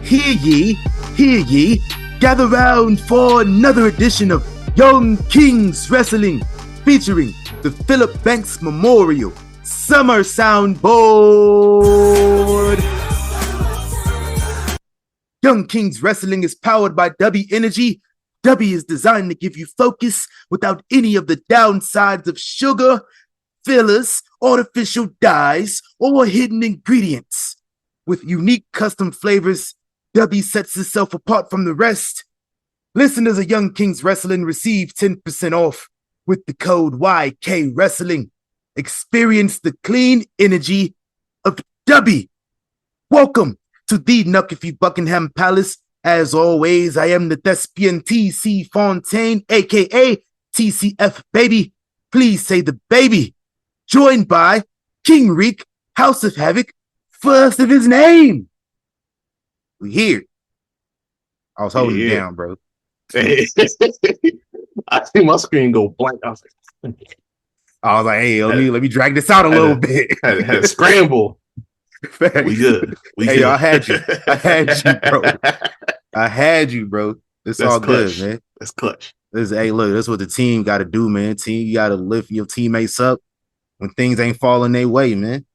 Hear ye, gather round for another edition of Young Kings Wrestling, featuring the Phillip Banks Memorial Summer Soundboard. Young Kings Wrestling is powered by W Energy. W is designed to give you focus without any of the downsides of sugar, fillers, artificial dyes, or hidden ingredients. With unique custom flavors, W sets itself apart from the rest. Listeners of Young Kings Wrestling receive 10% off with the code YK Wrestling. Experience the clean energy of W. Welcome to the Nuckify Buckingham Palace. As always, I am the thespian TC Fontaine, aka TCF Baby. Please say the baby. Joined by King Reek, House of Havoc, first of his name. We here. I was holding it down, bro. I see my screen go blank. I was like, hey, let me drag this out a little bit. Had to scramble. We good. Good. I had you, bro. I had you, bro. It's all clutch. Good, man. That's clutch. Look, that's what the team got to do, man. Team, you got to lift your teammates up when things ain't falling their way, man.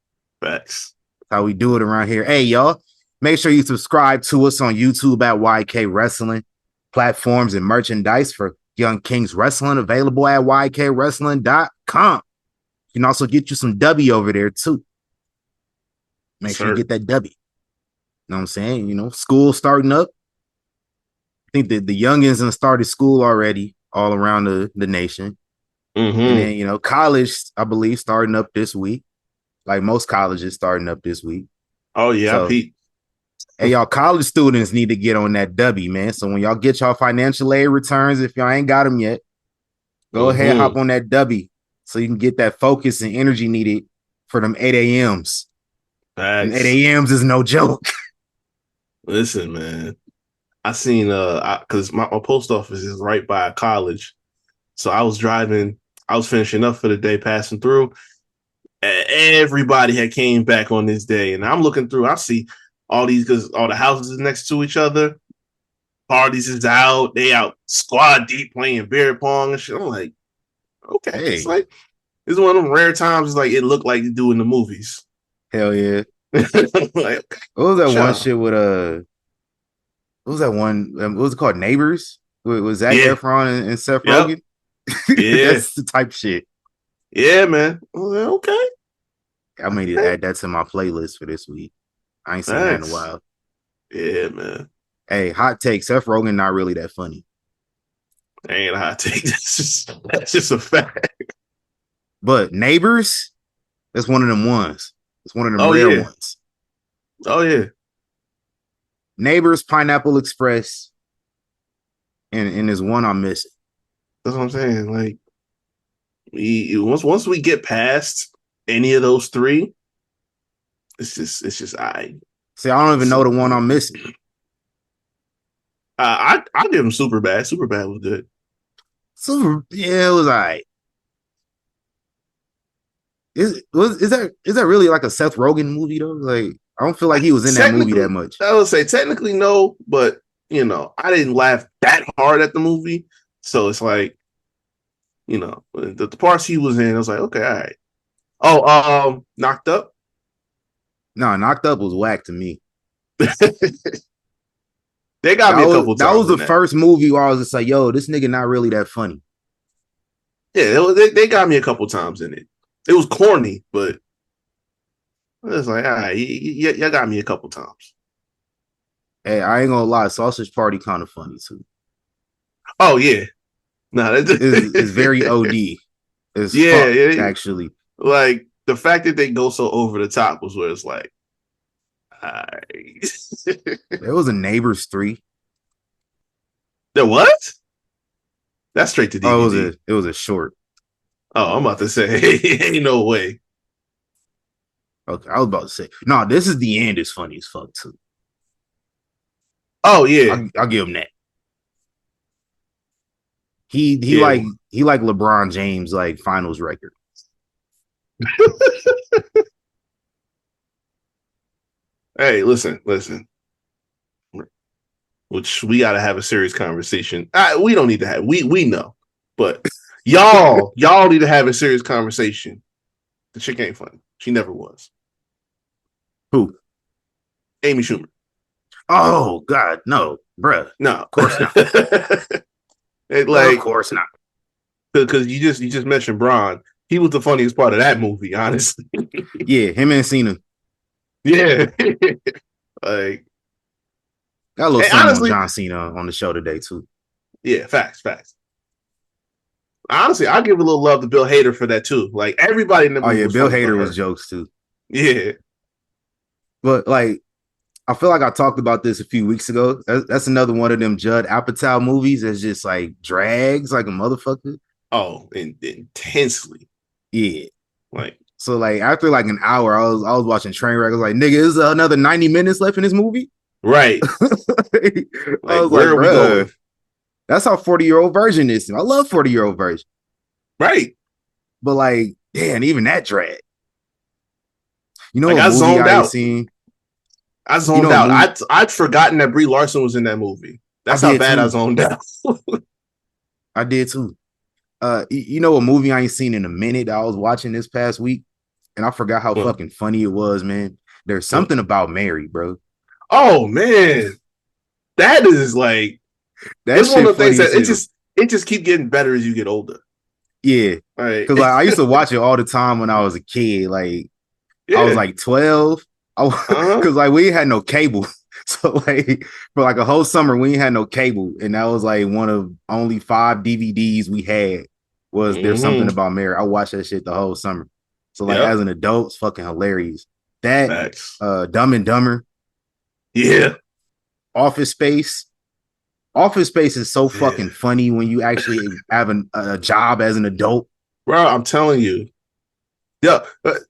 Facts. That's how we do it around here. Hey, y'all, make sure you subscribe to us on YouTube at YK Wrestling, platforms and merchandise for Young Kings Wrestling available at YKWrestling.com. You can also get you some W over there, too. Make sure you get that W. You know what I'm saying? You know, school starting up. I think that the youngins have started school already all around the nation. Mm-hmm. And then, you know, college, I believe, starting up this week. Like most colleges starting up this week. Oh, yeah, so, Pete. Hey, y'all college students need to get on that W, man. So when y'all get y'all financial aid returns, if y'all ain't got them yet, go ahead, hop on that W so you can get that focus and energy needed for them 8 a.m.s. And 8 a.m.s is no joke. Listen, man. I seen because my post office is right by a college. So I was driving, I was finishing up for the day, passing through. And everybody had came back on this day. And I'm looking through, I see all these, because all the houses is next to each other. Parties is out, they out squad deep playing beer pong and shit. I'm like, okay. Hey. It's like, it's one of them rare times it's like it looked like you do in the movies. Hell yeah. Like, what was that one shit with what was that one? What was it called? Neighbors? Was Zac Efron and Seth Rogen? Yeah. That's the type shit. Yeah, man. Okay. I may need to add that to my playlist for this week. I ain't seen that in a while. Yeah, man. Hey, hot take. Seth Rogen not really that funny. Ain't a hot take. That's just a fact. But Neighbors, that's one of them ones. It's one of them rare ones. Oh, yeah. Neighbors, Pineapple Express, and there's one I'm missing. That's what I'm saying. Like, once we get past any of those three, it's just I. See, I don't even know the one I'm missing. I give him Superbad. Superbad was good. Yeah, it was all right. Is that really like a Seth Rogen movie though? Like, I don't feel like he was in that movie that much. I would say technically no, but you know, I didn't laugh that hard at the movie, so it's like, you know, the parts he was in, I was like, okay, all right. Oh, Knocked Up. No, Knocked Up was whack to me. They got me a couple times. That was the first movie where I was just like, yo, this nigga not really that funny. Yeah, they got me a couple times in it. It was corny, but it's like, all right, y'all got me a couple times. Hey, I ain't gonna lie, Sausage Party kind of funny too. Oh yeah, no, it's very OD. It's actually. Like the fact that they go so over the top was where it's like, all right. There was a Neighbors 3. There what? That's straight to DVD. Oh, it was a short. Oh, I'm about to say, ain't no way. Okay, I was about to say, no, this is the end is funny as fuck too. Oh yeah, I'll give him that. He yeah. he like LeBron James like finals record. Hey, listen. Which we got to have a serious conversation. We don't need to have. We know, but y'all need to have a serious conversation. The chick ain't funny. She never was. Who? Amy Schumer. Oh God, no, bruh. No, Of course not. Like, of course not. Because you just mentioned Braun. He was the funniest part of that movie, honestly. Yeah, him and Cena. Yeah, like Got a little something honestly, on John Cena on the show today too. yeah, facts. Honestly, I give a little love to Bill Hader for that too. Like everybody in the movie. Oh yeah, was Bill funny Hader was jokes too. Yeah, But like, I feel like I talked about this a few weeks ago. That's another one of them Judd Apatow movies that's just like drags like a motherfucker. oh, intensely. Yeah. Like, So like after like an hour, I was watching Trainwreck. I was like, nigga, is another 90 minutes left in this movie? right. I was where like, are we going? That's how 40-year-old version is. I love 40-year-old version. Right. But like, damn, even that drag. You know like, what I movie zoned I ain't out. seen? I zoned out. I'd forgotten that Brie Larson was in that movie. That's how bad I zoned out. I did too. You know a movie I ain't seen in a minute that I was watching this past week, and I forgot how fucking funny it was, man. There's something about Mary, bro. Oh man, that is like that's one of the things that it just keep getting better as you get older. Yeah, right. Because like I used to watch it all the time when I was a kid. Like I was like 12. Because like we had no cable. So like for like a whole summer we ain't had no cable, and that was like one of only 5 DVDs we had. Was There's something about Mary? I watched that shit the whole summer. So like as an adult, it's fucking hilarious. That Dumb and Dumber. Yeah. Office Space. Office Space is so fucking funny when you actually have a job as an adult. Bro, I'm telling you. Yeah,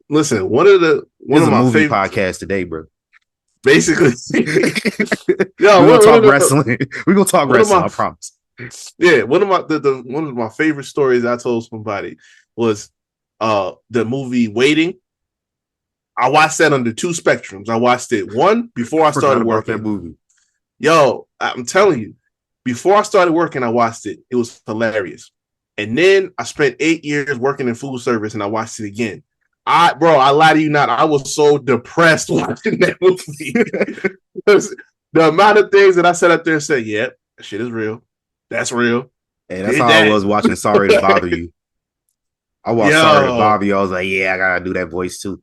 listen, one of my movie favorite podcasts today, bro. Basically. Yeah, we're gonna talk wrestling. We're gonna talk wrestling, I promise. Yeah, one of my favorite stories I told somebody was the movie Waiting. I watched that under 2 spectrums. I watched it one before I started working. That movie. Yo, I'm telling you, before I started working, I watched it. It was hilarious. And then I spent 8 years working in food service, and I watched it again. I lie to you not. I was so depressed watching that movie. The amount of things that I sat up there and said, "Yep, that shit is real. That's real." Hey, that's how I was watching Sorry to Bother You. I watched Sorry to Bother You. I was like, yeah, I gotta do that voice too.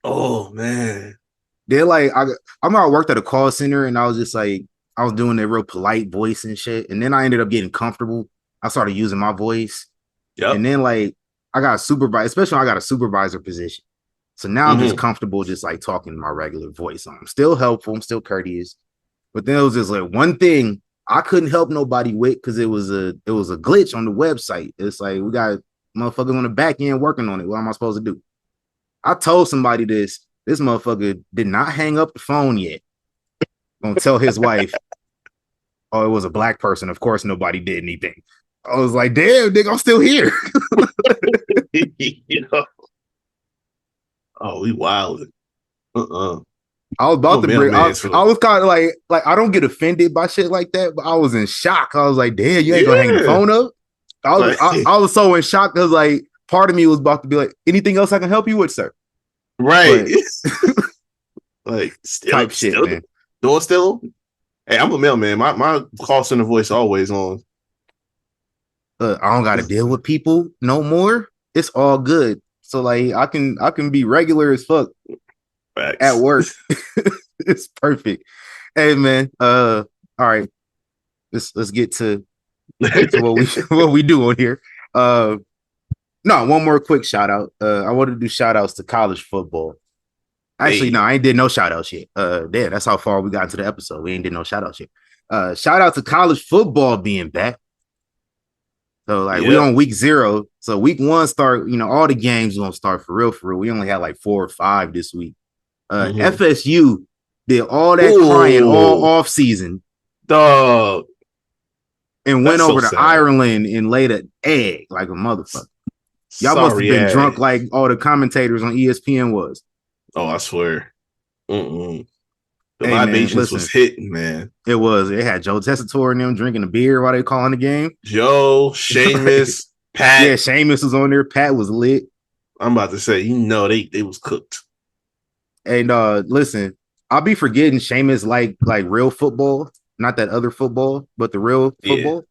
Oh man. They're like, I worked at a call center, and I was just like, I was doing that real polite voice and shit. And then I ended up getting comfortable. I started using my voice. Yep. And then like I got a supervisor, especially when I got a supervisor position. So now I'm just comfortable just like talking my regular voice. I'm still helpful, I'm still courteous. But then it was just like one thing I couldn't help nobody with because it was a glitch on the website. It's like we got motherfuckers on the back end working on it. What am I supposed to do? I told somebody this motherfucker did not hang up the phone yet. Gonna tell his wife, oh, it was a black person. Of course, nobody did anything. I was like, damn, nigga, I'm still here. You know? Oh, we wild. I was about to bring. I was kind of like I don't get offended by shit like that, but I was in shock. I was like, damn, you ain't gonna hang the phone up. I was so in shock because like part of me was about to be like, anything else I can help you with, sir? Right. Like still type shit, man. Door still. Hey, I'm a mailman. My call center voice always on. I don't got to deal with people no more. It's all good. So like I can be regular as fuck at work. It's perfect. Hey man, all right. Let's get to what we do on here. No, one more quick shout out. I wanted to do shout outs to college football. Actually, no, I ain't did no shout outs yet. There, that's how far we got into the episode. We ain't did no shout outs yet. Shout out to college football being back. So like we on week 0. So week one start, all the games gonna start for real, for real. We only had like 4 or 5 this week. FSU did all that crying all Ooh. off season Dog. and went That's so over to sad. Ireland and laid an egg like a motherfucker. Y'all must have been drunk like all the commentators on ESPN was. Oh, I swear. The Hey, libations was hitting, man. It was. It had Joe Tessitore and them drinking a beer while they calling the game. Joe, Sheamus, Pat. Yeah, Sheamus was on there. Pat was lit. I'm about to say, they was cooked. And listen, I'll be forgetting Sheamus like real football, not that other football, but the real football.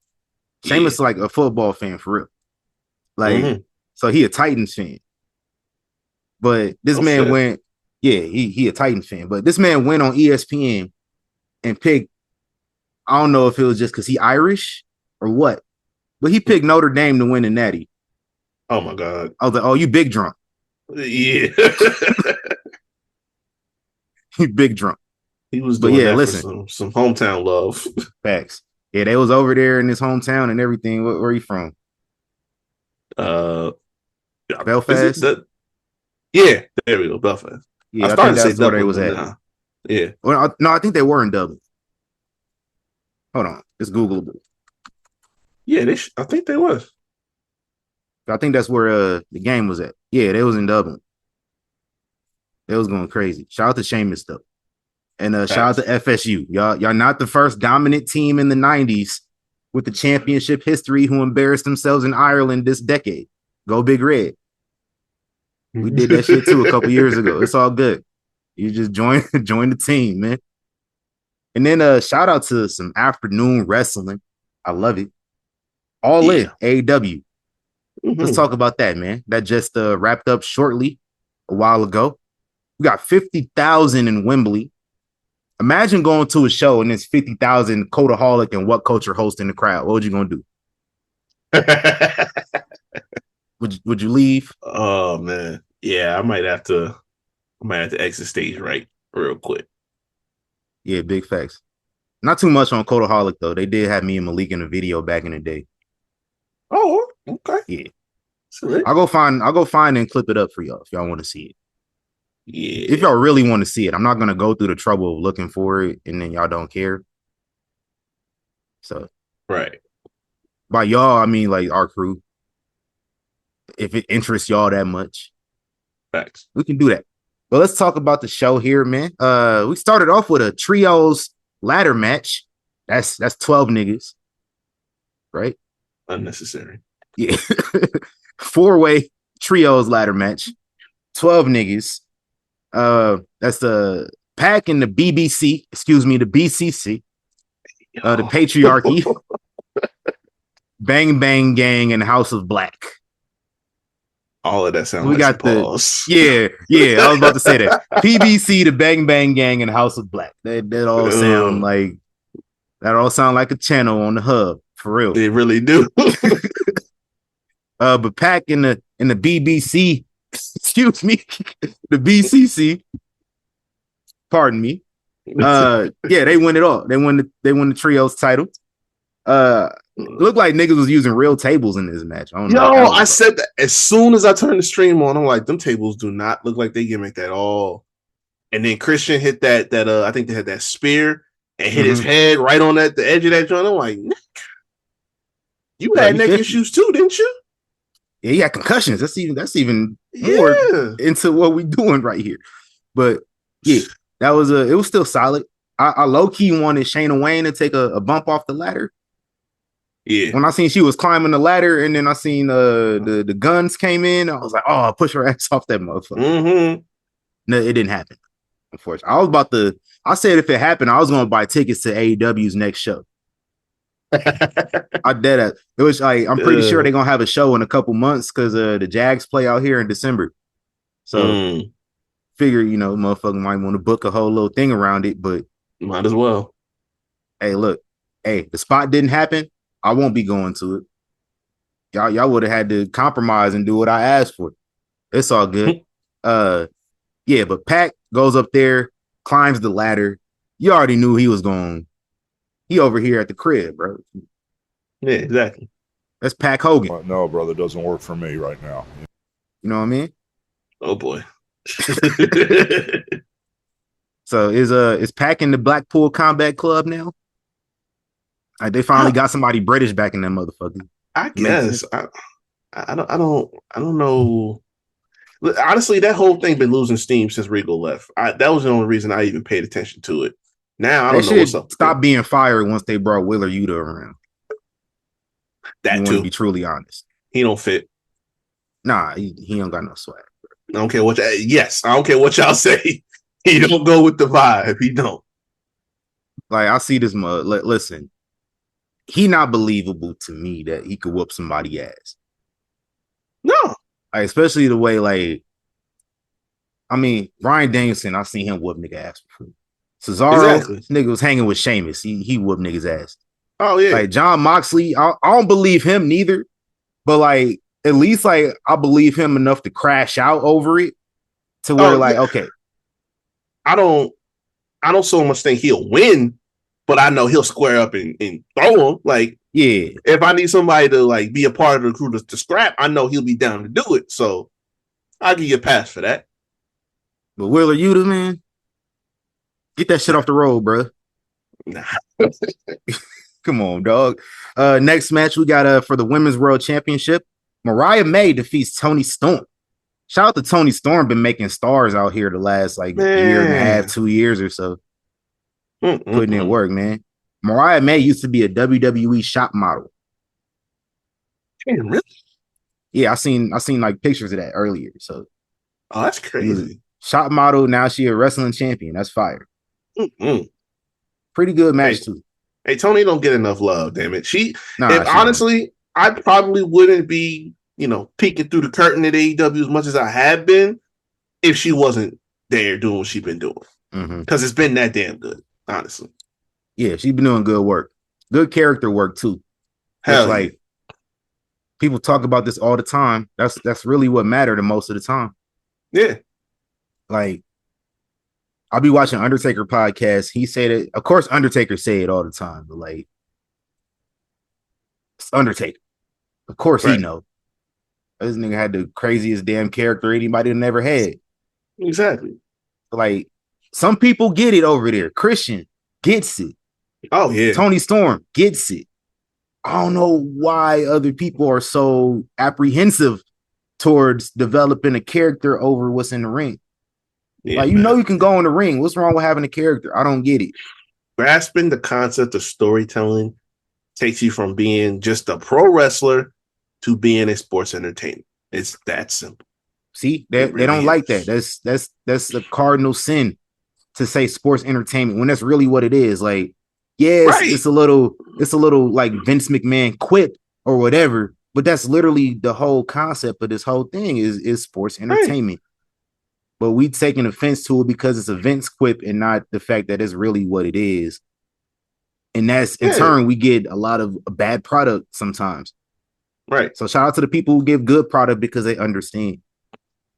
Yeah. Sheamus is like a football fan for real. Like, so he a Titans fan. But this man went, he a Titans fan. But this man went on ESPN and picked, I don't know if it was just because he Irish or what, but he picked Notre Dame to win the Natty. Oh my God. I was like, oh, you big drunk. Yeah. He big drunk. He was doing that for some hometown love. Facts. Yeah, they was over there in his hometown and everything. Where you from? Belfast? Yeah, there we go, Belfast. Yeah, I think that's where they was at. Nah. Yeah. Well, no, I think they were in Dublin. Hold on. It's Googleable. Yeah, I think they was. I think that's where the game was at. Yeah, they was in Dublin. They was going crazy. Shout out to Sheamus though. And shout out to FSU. Y'all not the first dominant team in the 90s with the championship history who embarrassed themselves in Ireland this decade. Go Big Red. We did that shit too a couple years ago. It's all good. You just join the team, man. And then shout out to some afternoon wrestling. I love it. All in AEW. Let's talk about that, man. That just wrapped up shortly a while ago. We got 50,000 in Wembley. Imagine going to a show and it's 50,000 Codaholic and What Culture hosting the crowd. What would you gonna do? Would you leave? Oh man, yeah, I might have to exit stage right real quick. Yeah, big facts. Not too much on Codaholic though. They did have me and Malik in a video back in the day. Oh, okay. Yeah. I'll go find and clip it up for y'all if y'all want to see it. Yeah. If y'all really want to see it, I'm not gonna go through the trouble of looking for it and then y'all don't care. So right. By y'all, I mean like our crew. If it interests y'all that much, facts. We can do that. But let's talk about the show here, man. We started off with a trios ladder match. That's 12 niggas, right? Unnecessary. Yeah. 4-way trios ladder match. 12 niggas. That's the Pac and the BBC, the BCC, the patriarchy, Bang Bang Gang, and House of Black. All of that sounds like got pause. Yeah, I was about to say that. PBC, the Bang Bang Gang, and House of Black. That all sound like a channel on the hub, for real. They really do. But Pac in the BBC, the BCC. Pardon me. Yeah, they win it all. They won the trios title. Looked like niggas was using real tables in this match. I said that as soon as I turned the stream on. I'm like, them tables do not look like they gimmicked at all. And then Christian hit that I think they had that spear and hit his head right on the edge of that joint. I'm like, Nick, you had neck issues too, didn't you? Yeah, he had concussions. That's even more into what we doing right here. But yeah, it was still solid. I low key wanted Shayna Wayne to take a bump off the ladder. Yeah. When I seen she was climbing the ladder and then I seen the guns came in, I was like, oh, I'll push her ass off that motherfucker. No, it didn't happen. Unfortunately. I said if it happened, I was gonna buy tickets to AEW's next show. I did it. It was like I'm pretty sure they're gonna have a show in a couple months because the Jags play out here in December. So figure, motherfucker might want to book a whole little thing around it, but might as well. Hey, look, the spot didn't happen. I won't be going to it. Y'all would have had to compromise and do what I asked for. It's all good. Yeah, but Pac goes up there, climbs the ladder. You already knew he was going. He over here at the crib, bro. Yeah, exactly. That's Pac Hogan. No, brother, it doesn't work for me right now. You know what I mean? Oh boy. So is Pac in the Blackpool Combat Club now? They finally got somebody British back in that motherfucker. I guess. I don't know. Honestly, that whole thing been losing steam since Regal left. That was the only reason I even paid attention to it. Now I don't know what's up. Stop being fired once they brought Wheeler Yuta around. That you too. Want to be truly honest. He don't fit. Nah, he don't got no swag. I don't care what. Yes, I don't care what y'all say. He don't go with the vibe. He don't. Like I see this. Listen, he not believable to me that he could whoop somebody ass. No, like, especially the way I mean, Bryan Danielson. I seen him whoop nigga ass before. Cesaro, nigga was hanging with Sheamus. He whooped niggas ass. Oh yeah. Like John Moxley, I don't believe him neither. But like at least like I believe him enough to crash out over it to where okay. I don't so much think he'll win, but I know he'll square up and throw him. Like, yeah. If I need somebody to like be a part of the crew to scrap, I know he'll be down to do it. So I'll give you a pass for that. But Wheeler Yuta, man, get that shit off the road, bro. Nah. Come on, dog. Next match we got for the Women's World Championship. Mariah May defeats Toni Storm. Shout out to Toni Storm, been making stars out here the last year and a half, 2 years or so. Putting in work, man. Mariah May used to be a WWE shop model. Damn, really? Yeah, I seen like pictures of that earlier. So, oh, that's crazy. Shop model. Now she a wrestling champion. That's fire. Pretty good match too. Hey, Toni don't get enough love. Damn it. Honestly, I probably wouldn't be, peeking through the curtain at AEW as much as I have been if she wasn't there doing what she's been doing. Because it's been that damn good, honestly. Yeah, she's been doing good work. Good character work too. Hell, like people talk about this all the time. That's really what mattered the most of the time. Yeah. Like I'll be watching Undertaker podcast. He said it. Of course, Undertaker say it all the time, but like it's Undertaker. Of course, he know. This nigga had the craziest damn character anybody never had. Exactly. Like some people get it over there. Christian gets it. Oh yeah. Toni Storm gets it. I don't know why other people are so apprehensive towards developing a character over what's in the ring. Yeah, like you can go in the ring. What's wrong with having a character? I don't get it. Grasping the concept of storytelling takes you from being just a pro wrestler to being a sports entertainer. It's that simple. See, they don't like that. That's a cardinal sin to say sports entertainment when that's really what it is. Like, yeah, it's a little like Vince McMahon quip or whatever, but that's literally the whole concept of this whole thing is sports entertainment. But we taking offense to it because it's a Vince quip and not the fact that it's really what it is. And that's in turn, we get a lot of bad product sometimes. Right. So shout out to the people who give good product because they understand.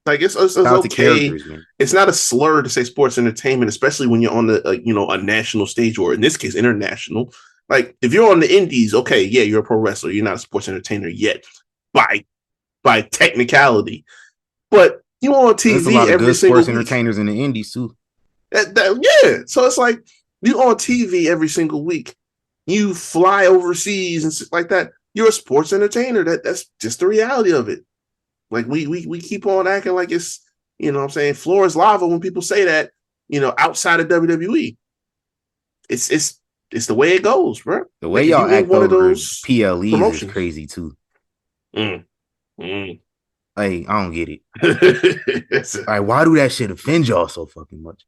Like it's okay. It's not a slur to say sports entertainment, especially when you're on the a national stage or in this case international. Like if you're on the indies, okay, yeah, you're a pro wrestler. You're not a sports entertainer yet by technicality, but you on TV There's a lot of every good single sports entertainers in the indies too. Yeah, so it's like you on TV every single week. You fly overseas and stuff like that. You're a sports entertainer. That's just the reality of it. Like we keep on acting like it's what I'm saying, floor is lava when people say that outside of WWE. It's the way it goes, bro. The way y'all act one over of those PLEs is crazy too. Like, I don't get it. Like, why do that shit offend y'all so fucking much?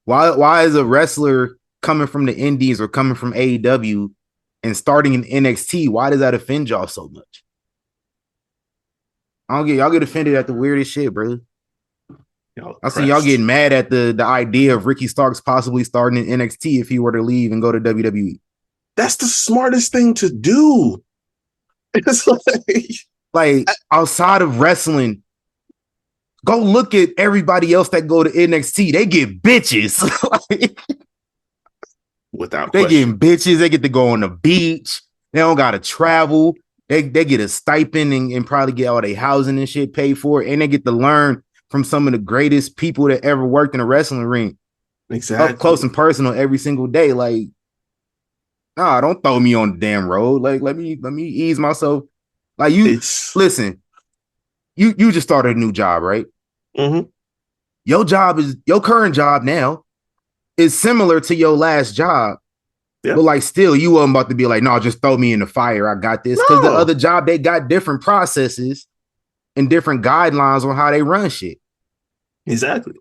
Why is a wrestler coming from the indies or coming from AEW and starting in NXT, why does that offend y'all so much? Y'all get offended at the weirdest shit, bro. I see y'all getting mad at the idea of Ricky Starks possibly starting in NXT if he were to leave and go to WWE. That's the smartest thing to do. It's like outside of wrestling, go look at everybody else that go to NXT. They get bitches. Without they getting bitches. They get to go on the beach. They don't gotta travel. They get a stipend and probably get all their housing and shit paid for, and they get to learn from some of the greatest people that ever worked in a wrestling ring. Exactly. Up close and personal every single day. Like, nah, don't throw me on the damn road. Like, let me ease myself. Like, listen, you just started a new job, right? Mm-hmm. Your current job now is similar to your last job. Yeah. But like still, you weren't about to be like, no, just throw me in the fire. I got this. Because the other job, they got different processes and different guidelines on how they run shit. Exactly.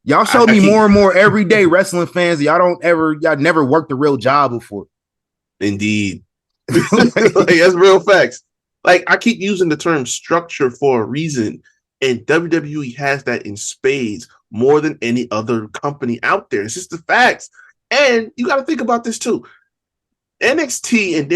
Y'all show me more and more everyday wrestling fans. Y'all never worked a real job before. Indeed. Like, that's real facts. Like, I keep using the term structure for a reason, and WWE has that in spades more than any other company out there. It's just the facts. And you got to think about this too. NXT and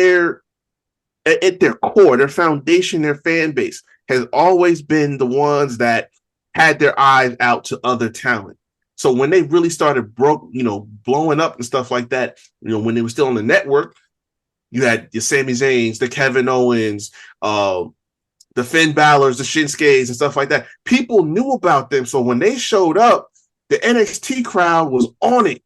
at their core, their foundation, their fan base has always been the ones that had their eyes out to other talent. So when they really started blowing up and stuff like that, when they were still on the network, you had your Sami Zayns, the Kevin Owens, the Finn Balor's, the Shinsuke's and stuff like that. People knew about them. So when they showed up, the NXT crowd was on it.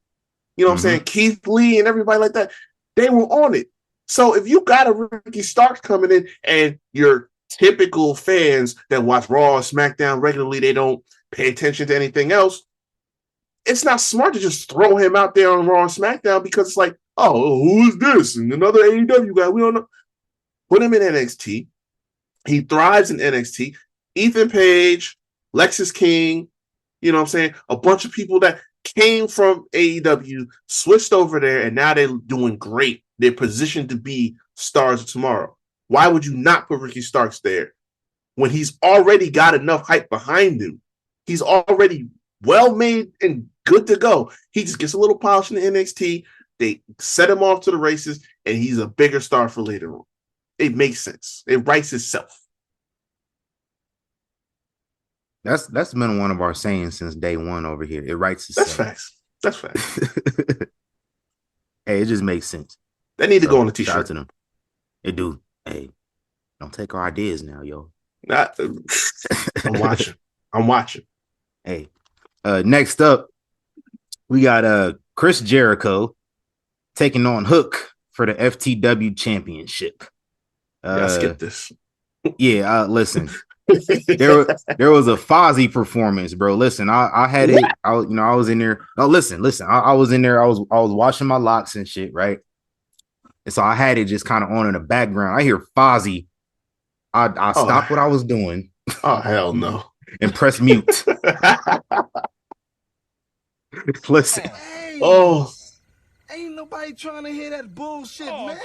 You know what I'm saying? Keith Lee and everybody like that, they were on it. So if you got a Ricky Starks coming in and your typical fans that watch Raw or SmackDown regularly, they don't pay attention to anything else, it's not smart to just throw him out there on Raw and SmackDown because it's like, oh, who is this? And another AEW guy, we don't know. Put him in NXT. He thrives in NXT. Ethan Page, Lexis King, you know what I'm saying? A bunch of people that came from AEW, switched over there, and now they're doing great. They're positioned to be stars of tomorrow. Why would you not put Ricky Starks there when he's already got enough hype behind him? He's already well made and good to go. He just gets a little polish in the NXT. They set him off to the races, and he's a bigger star for later on. It makes sense. It writes itself. That's been one of our sayings since day one over here. It writes itself. That's facts. Hey, it just makes sense. They need to go on a t-shirt. Shout out to them. They do. Hey, don't take our ideas now, yo. I'm watching. Hey, next up, we got Chris Jericho taking on Hook for the FTW Championship. I skipped this. Yeah, listen. there was a Fozzy performance, bro. Listen, I had it. I was in there. Oh, listen. I was in there. I was washing my locks and shit, right? And so I had it just kind of on in the background. I hear Fozzy. I stopped what I was doing. Oh hell no! And press mute. Listen. Hey, ain't nobody trying to hear that bullshit, man.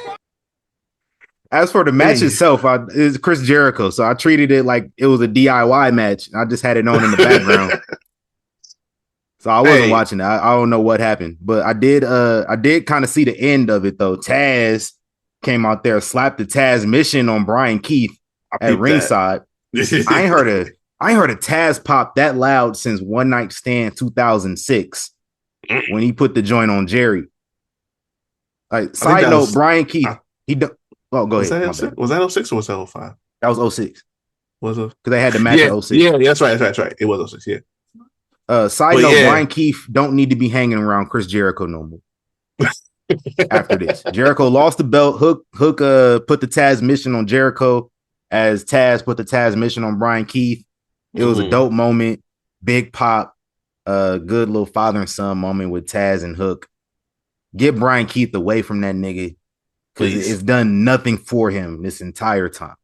As for the match itself, it's Chris Jericho, so I treated it like it was a DIY match. I just had it on in the background, so I wasn't watching it. I don't know what happened, but I did kind of see the end of it though. Taz came out there, slapped the Taz mission on Brian Keith at ringside. I ain't heard a Taz pop that loud since One Night Stand 2006 when he put the joint on Jerry. Like side note, Brian Keith, he done. Oh, go ahead. Was that 06 or was that 05? That was 06. Was it? Because they had the match at 06. Yeah, that's right. It was 06, yeah. Side note, Brian Keith don't need to be hanging around Chris Jericho no more. After this. Jericho lost the belt. Hook put the Taz mission on Jericho as Taz put the Taz mission on Brian Keith. It was a dope moment. Big pop. Good little father and son moment with Taz and Hook. Get Brian Keith away from that nigga. Because it's done nothing for him this entire time.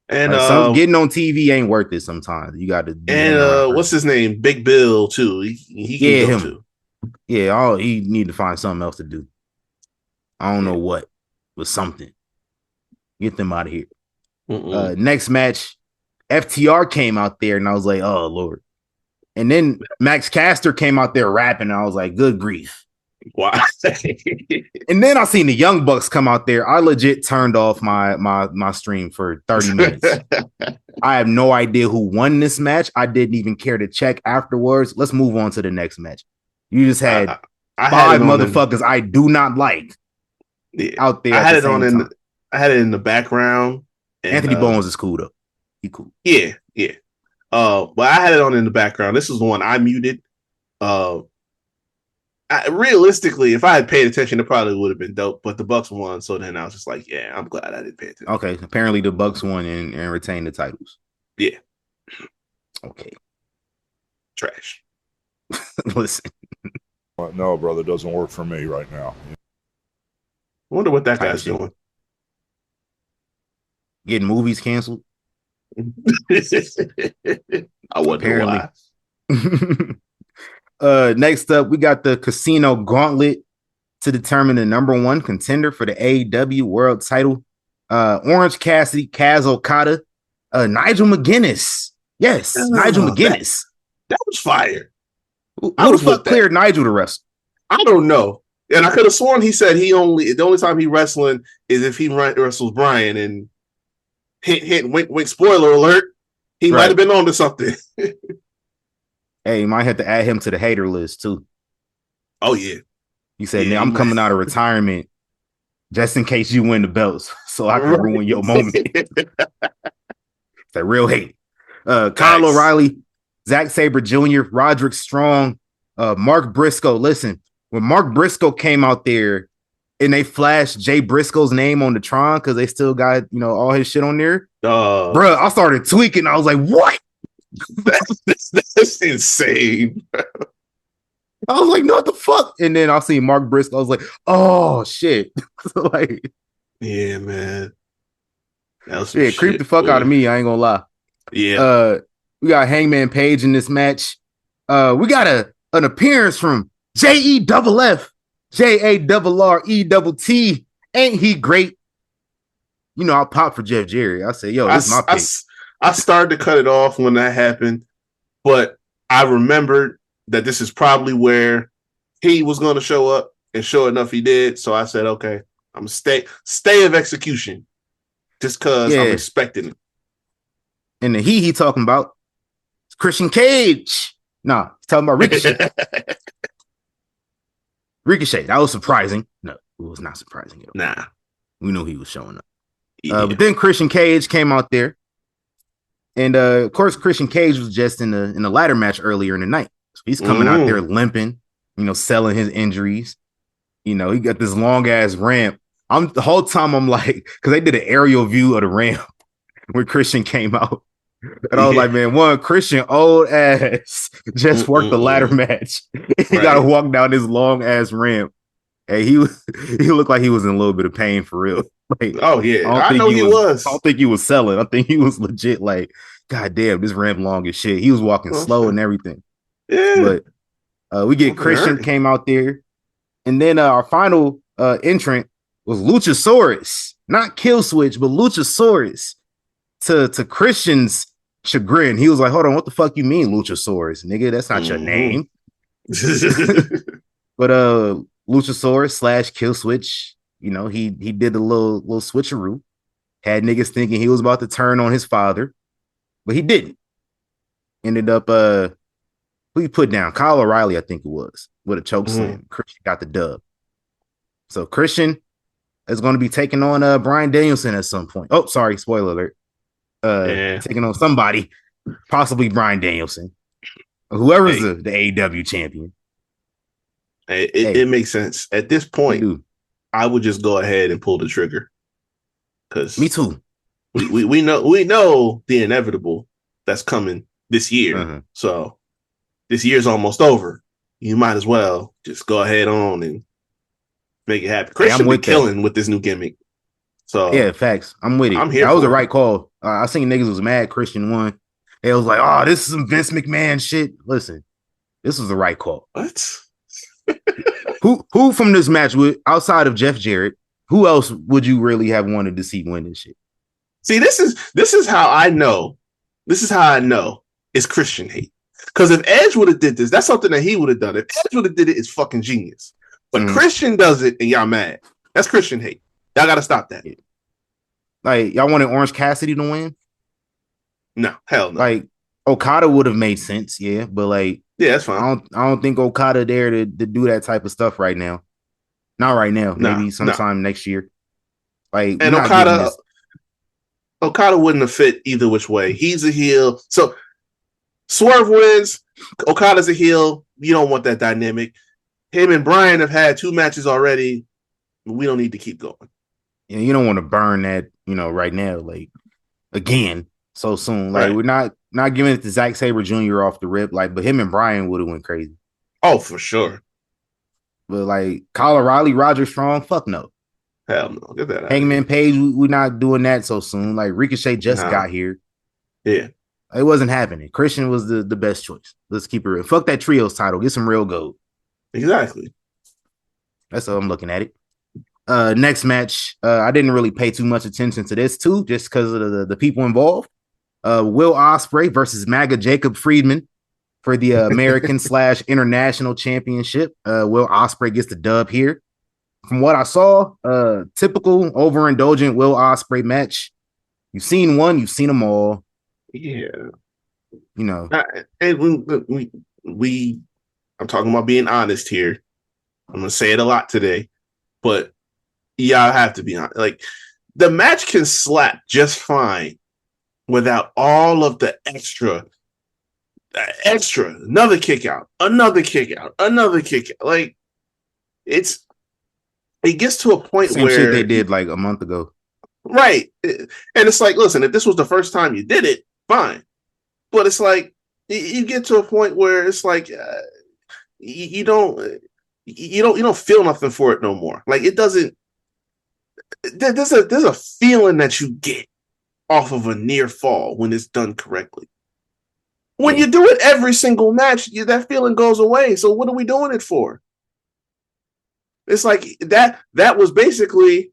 And getting on TV ain't worth it sometimes. You got to. And what's his name? Big Bill too. He can go too. Yeah, he need to find something else to do. I don't know what, but something. Get them out of here. Next match, FTR came out there, and I was like, oh Lord. And then Max Caster came out there rapping, and I was like, good grief. Wow. And then I seen the Young Bucks come out there. I legit turned off my stream for 30 minutes. I have no idea who won this match. I didn't even care to check afterwards. Let's move on to the next match. You just had five motherfuckers I do not like Yeah, out there I at had the it on same in. time. I had it in the background. And, Anthony Bones is cool though. He cool. Yeah, yeah. But I had it on in the background. This is the one I muted. Uh, realistically, if I had paid attention, it probably would have been dope. But the Bucks won, so then I was just like, yeah, I'm glad I didn't pay attention. Okay, apparently the Bucks won and retained the titles. Yeah. Okay. Trash. Listen. No, brother, doesn't work for me right now. I wonder what that Type guy's shit. doing. Getting movies canceled. I wonder why. Next up, we got the Casino Gauntlet to determine the number one contender for the AEW World Title. Orange Cassidy, Kaz Okada, Nigel McGuinness. Yes, Nigel McGuinness. That was fire. Who the fuck cleared Nigel to wrestle? I don't know. And I could have sworn he said the only time he wrestling is if he wrestles Brian. And hint, wink, spoiler alert. He might have been on to something. Hey, you might have to add him to the hater list too. Oh yeah. He said, "Man, I'm coming out of retirement just in case you win the belts, so I can ruin your moment." That real hate. Kyle O'Reilly, Zack Sabre Jr., Roderick Strong, Mark Briscoe. Listen, when Mark Briscoe came out there and they flashed Jay Briscoe's name on the Tron because they still got all his shit on there, bro, I started tweaking. I was like, "What? That's insane." I was like, "No, what the fuck?" And then I see Mark Briscoe. I was like, "Oh shit!" Like, yeah, man. Yeah, creep the fuck out of me. I ain't gonna lie. Yeah. We got Hangman Page in this match. We got an appearance from JEFF, JARRETT. Ain't he great? I pop for Jeff Jarrett. I say, yo, this is my pick. I started to cut it off when that happened, but I remembered that this is probably where he was going to show up, and sure enough, he did. So I said, okay, I'm stay of execution, just because I'm expecting it. And the he talking about is Christian Cage. Nah, he's talking about Ricochet. Ricochet. That was surprising. No, it was not surprising. Nah, we knew he was showing up. Yeah. But then Christian Cage came out there, and of course, Christian Cage was just in the ladder match earlier in the night. So he's coming out there limping, selling his injuries. He got this long ass ramp. The whole time I'm like, because they did an aerial view of the ramp when Christian came out. And I was like, man, Christian old ass just worked the ladder match. He got to walk down this long ass ramp. Hey, he looked like he was in a little bit of pain for real. Like, oh yeah, I know he was. I don't think he was selling. I think he was legit. Like, god damn, this ramp long as shit. He was walking slow and everything. Yeah, but we get Christian came out there, and then our final entrant was Luchasaurus, not Killswitch, but Luchasaurus. To Christian's chagrin, he was like, "Hold on, what the fuck you mean, Luchasaurus, nigga? That's not your name." But Luchasaurus / Killswitch, he did a little switcheroo, had niggas thinking he was about to turn on his father, but he didn't. Ended up who he put down? Kyle O'Reilly, I think it was, with a choke slam. Christian got the dub. So Christian is going to be taking on Bryan Danielson at some point. Oh, sorry, spoiler alert. Taking on somebody, possibly Bryan Danielson, whoever's the AEW champion. It makes sense at this point. I would just go ahead and pull the trigger, because me too. We know the inevitable that's coming this year. So this year's almost over. You might as well just go ahead on and make it happen. Christian be killing with this new gimmick. So yeah, facts. I'm with it. I'm here. That was the right call. I seen niggas was mad Christian won. They was like, "Oh, this is some Vince McMahon shit." Listen, this was the right call. What? Who from this match outside of Jeff Jarrett? Who else would you really have wanted to see win this shit? See, this is how I know. This is how I know it's Christian hate. Because if Edge would have did this, that's something that he would have done. If Edge would have did it, it's fucking genius. But Christian does it, and y'all mad. That's Christian hate. Y'all gotta stop that. Like, y'all wanted Orange Cassidy to win? No, hell no. Like, Okada would have made sense, yeah, but like, yeah, that's fine. I don't think Okada there to do that type of stuff right now. Not right now. Nah, Maybe sometime next year. Like, And we're not getting this. Okada wouldn't have fit either which way. He's a heel. So Swerve wins. Okada's a heel. You don't want that dynamic. Him and Bryan have had 2 matches already. We don't need to keep going. Yeah, you don't want to burn that, right now, like, again, so soon. Like, We're not giving it to Zack Sabre Jr. off the rip. Like, but him and Bryan would have went crazy. Oh, for sure. But like Kyle O'Reilly, Roger Strong, fuck no. Hell no. Get that out. Hangman Page, we're not doing that so soon. Like Ricochet just got here. Yeah. It wasn't happening. Christian was the best choice. Let's keep it real. Fuck that trios title. Get some real gold. Exactly. That's how I'm looking at it. Next match, I didn't really pay too much attention to this too, just because of the people involved. Will Ospreay versus MAGA Jacob Friedman for the American / International Championship. Will Ospreay gets the dub here. From what I saw, typical overindulgent Will Ospreay match. You've seen one, you've seen them all. Yeah. And I'm talking about being honest here. I'm gonna say it a lot today, but y'all have to be honest. Like, the match can slap just fine without all of the extra, another kick out. Like, it gets to a point same where shit they did like a month ago. Right. And it's like, listen, if this was the first time you did it, fine. But it's like, you get to a point where it's like, you don't feel nothing for it no more. Like, it doesn't, there's a feeling that you get off of a near fall when it's done correctly. When you do it every single match, that feeling goes away. So what are we doing it for? It's like that was basically,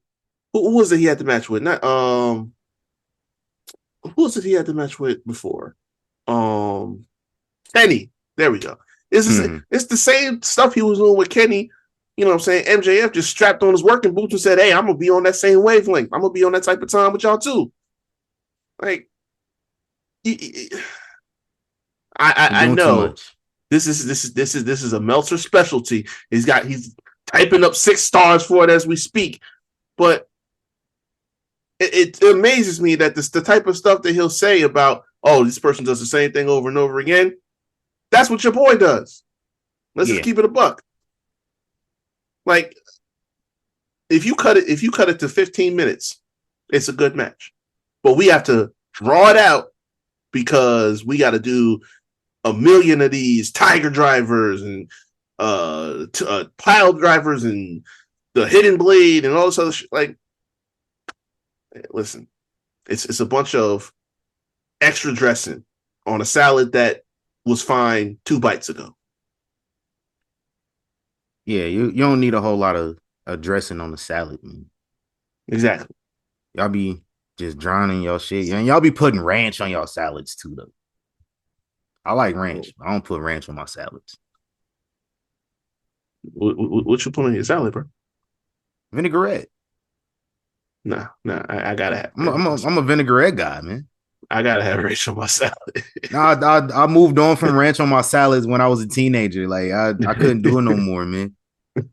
who was it he had the match with? Not who was it he had the match with before? Kenny. There we go. It's the same stuff he was doing with Kenny. You know what I'm saying? MJF just strapped on his working boots and said, "Hey, I'm gonna be on that same wavelength. I'm gonna be on that type of time with y'all too." Like, I know this is a Meltzer specialty. He's typing up 6 stars for it as we speak, but it amazes me that the type of stuff that he'll say about, oh, this person does the same thing over and over again. That's what your boy does. Let's just keep it a buck. Like, if you cut it to 15 minutes, it's a good match. But we have to draw it out because we got to do a million of these tiger drivers and pile drivers and the hidden blade and all this other shit. Like, listen, it's a bunch of extra dressing on a salad that was fine 2 bites ago. Yeah, you don't need a whole lot of dressing on the salad, man. Exactly. Y'all be just drowning y'all shit. And y'all be putting ranch on y'all salads too, though. I like ranch. I don't put ranch on my salads. What you put on your salad, bro? Vinaigrette. Nah, I gotta have. I'm a vinaigrette guy, man. I gotta have ranch on my salad. I moved on from ranch on my salads when I was a teenager. Like, I couldn't do it no more, man.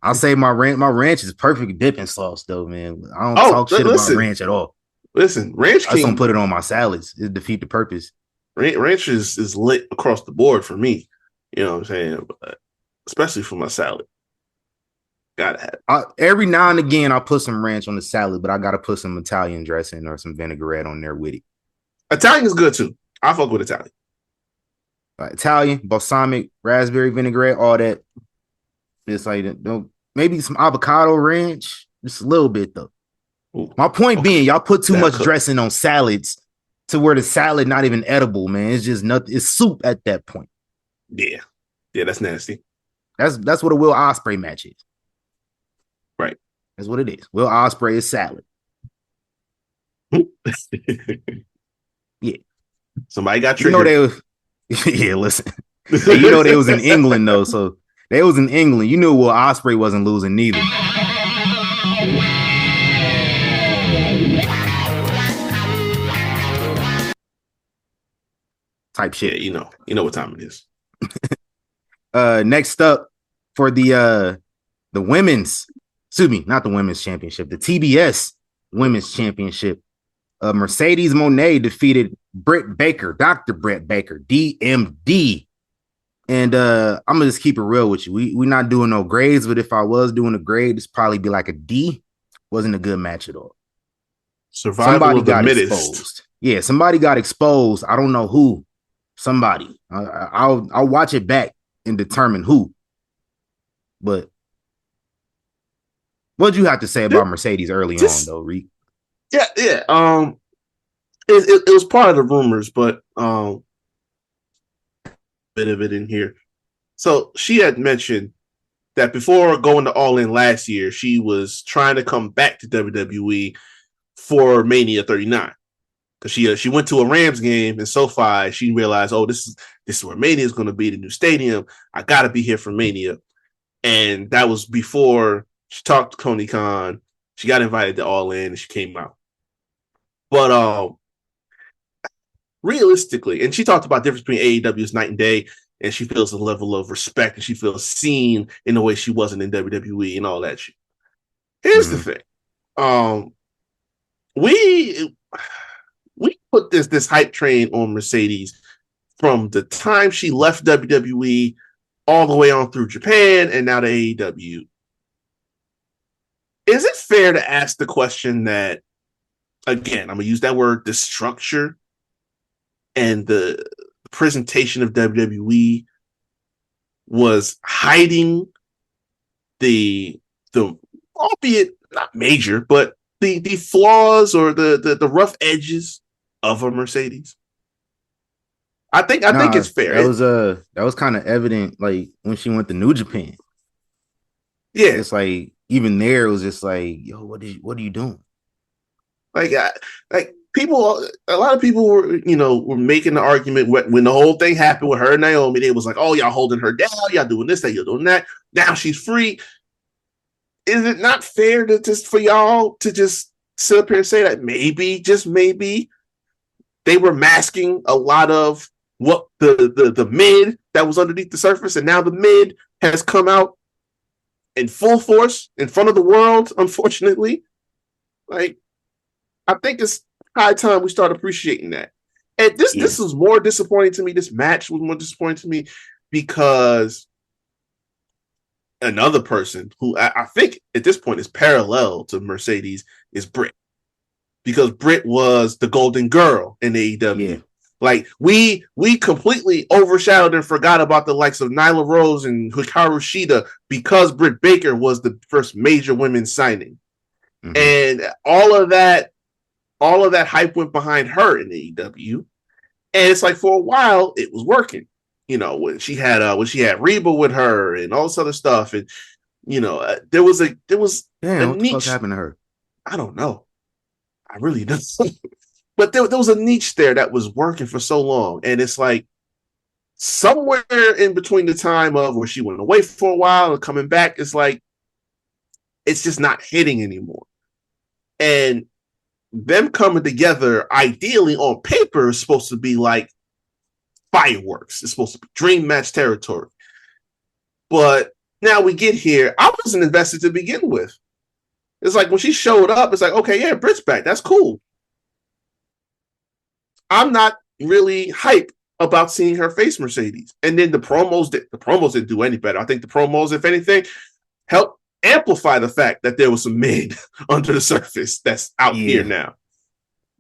I'll say my ranch is perfect dipping sauce, though, man. I don't talk shit about ranch at all. Listen, ranch. I just don't put it on my salads. It defeat the purpose. Ranch is lit across the board for me. You know what I'm saying? But especially for my salad. Gotta have. Every now and again, I'll put some ranch on the salad, but I gotta put some Italian dressing or some vinaigrette on there with it. Italian is good too. I fuck with Italian. Italian, balsamic, raspberry vinaigrette, all that. It's like, maybe some avocado ranch, just a little bit though. Ooh, my point being, y'all put too much dressing on salads to where the salad not even edible, man. It's just nothing. It's soup at that point. Yeah, that's nasty. That's what a Will Ospreay match is. Right. That's what it is. Will Ospreay is salad. Yeah. Somebody got triggered. Yeah, listen. Hey, they was in England though, so they was in England. You knew Will Ospreay wasn't losing neither. Type shit. Yeah, you know what time it is. Next up for the women's excuse me, not the women's championship, the TBS women's championship. Mercedes Moné defeated Britt Baker, Dr. Britt Baker, DMD. And I'm gonna just keep it real with you. We're not doing no grades, but if I was doing a grade, it's probably be like a D. Wasn't a good match at all. Survival Somebody of the got middest. exposed. Yeah, somebody got exposed. I don't know who. Somebody. I'll watch it back and determine who. But what'd you have to say about Mercedes early on, though, Reek? Yeah. It was part of the rumors, but bit of it in here. So she had mentioned that before going to All In last year, she was trying to come back to WWE for Mania 39. Because she went to a Rams game in SoFi, she realized, oh, this is where Mania is going to be, the new stadium. I got to be here for Mania. And that was before she talked to Tony Khan. She got invited to All In and she came out. But realistically, and she talked about the difference between AEW's night and day, and she feels a level of respect and she feels seen in a way she wasn't in WWE and all that shit. Here's the thing. We put this hype train on Mercedes from the time she left WWE all the way on through Japan and now to AEW. Is it fair to ask the question that, again, I'm going to use that word, the structure and the presentation of WWE was hiding the albeit not major, but the flaws or the rough edges of a Mercedes? I think it's fair. That was kind of evident, like when she went to New Japan. Yeah, it's like even there, it was just like, yo, what are you doing? Like people, a lot of people were making the argument when the whole thing happened with her and Naomi. They was like, oh, y'all holding her down, y'all doing this, that you're doing that. Now she's free. Is it not fair for y'all to just sit up here and say that maybe, just maybe, they were masking a lot of what the mid that was underneath the surface, and now the mid has come out in full force in front of the world, unfortunately? Like, I think it's high time we start appreciating that. And this was more disappointing to me. This match was more disappointing to me because another person who I think at this point is parallel to Mercedes is Britt. Because Britt was the golden girl in AEW. Yeah. Like, we completely overshadowed and forgot about the likes of Nyla Rose and Hikaru Shida because Britt Baker was the first major women's signing. Mm-hmm. And all of that hype went behind her in AEW. And it's like, for a while, it was working. When she had Reba with her and all this other stuff. And, there was a what niche. the fuck happened to her? I don't know. I really don't. But there was a niche there that was working for so long. And it's like somewhere in between the time of where she went away for a while and coming back, it's like, it's just not hitting anymore. And them coming together, ideally on paper, is supposed to be like fireworks. It's supposed to be dream match territory. But now we get here. I wasn't invested to begin with. It's like when she showed up, it's like, okay, yeah, Britt's back. That's cool. I'm not really hype about seeing her face Mercedes. And then the promos didn't do any better. I think the promos, if anything, helped amplify the fact that there was some mid under the surface that's out here now.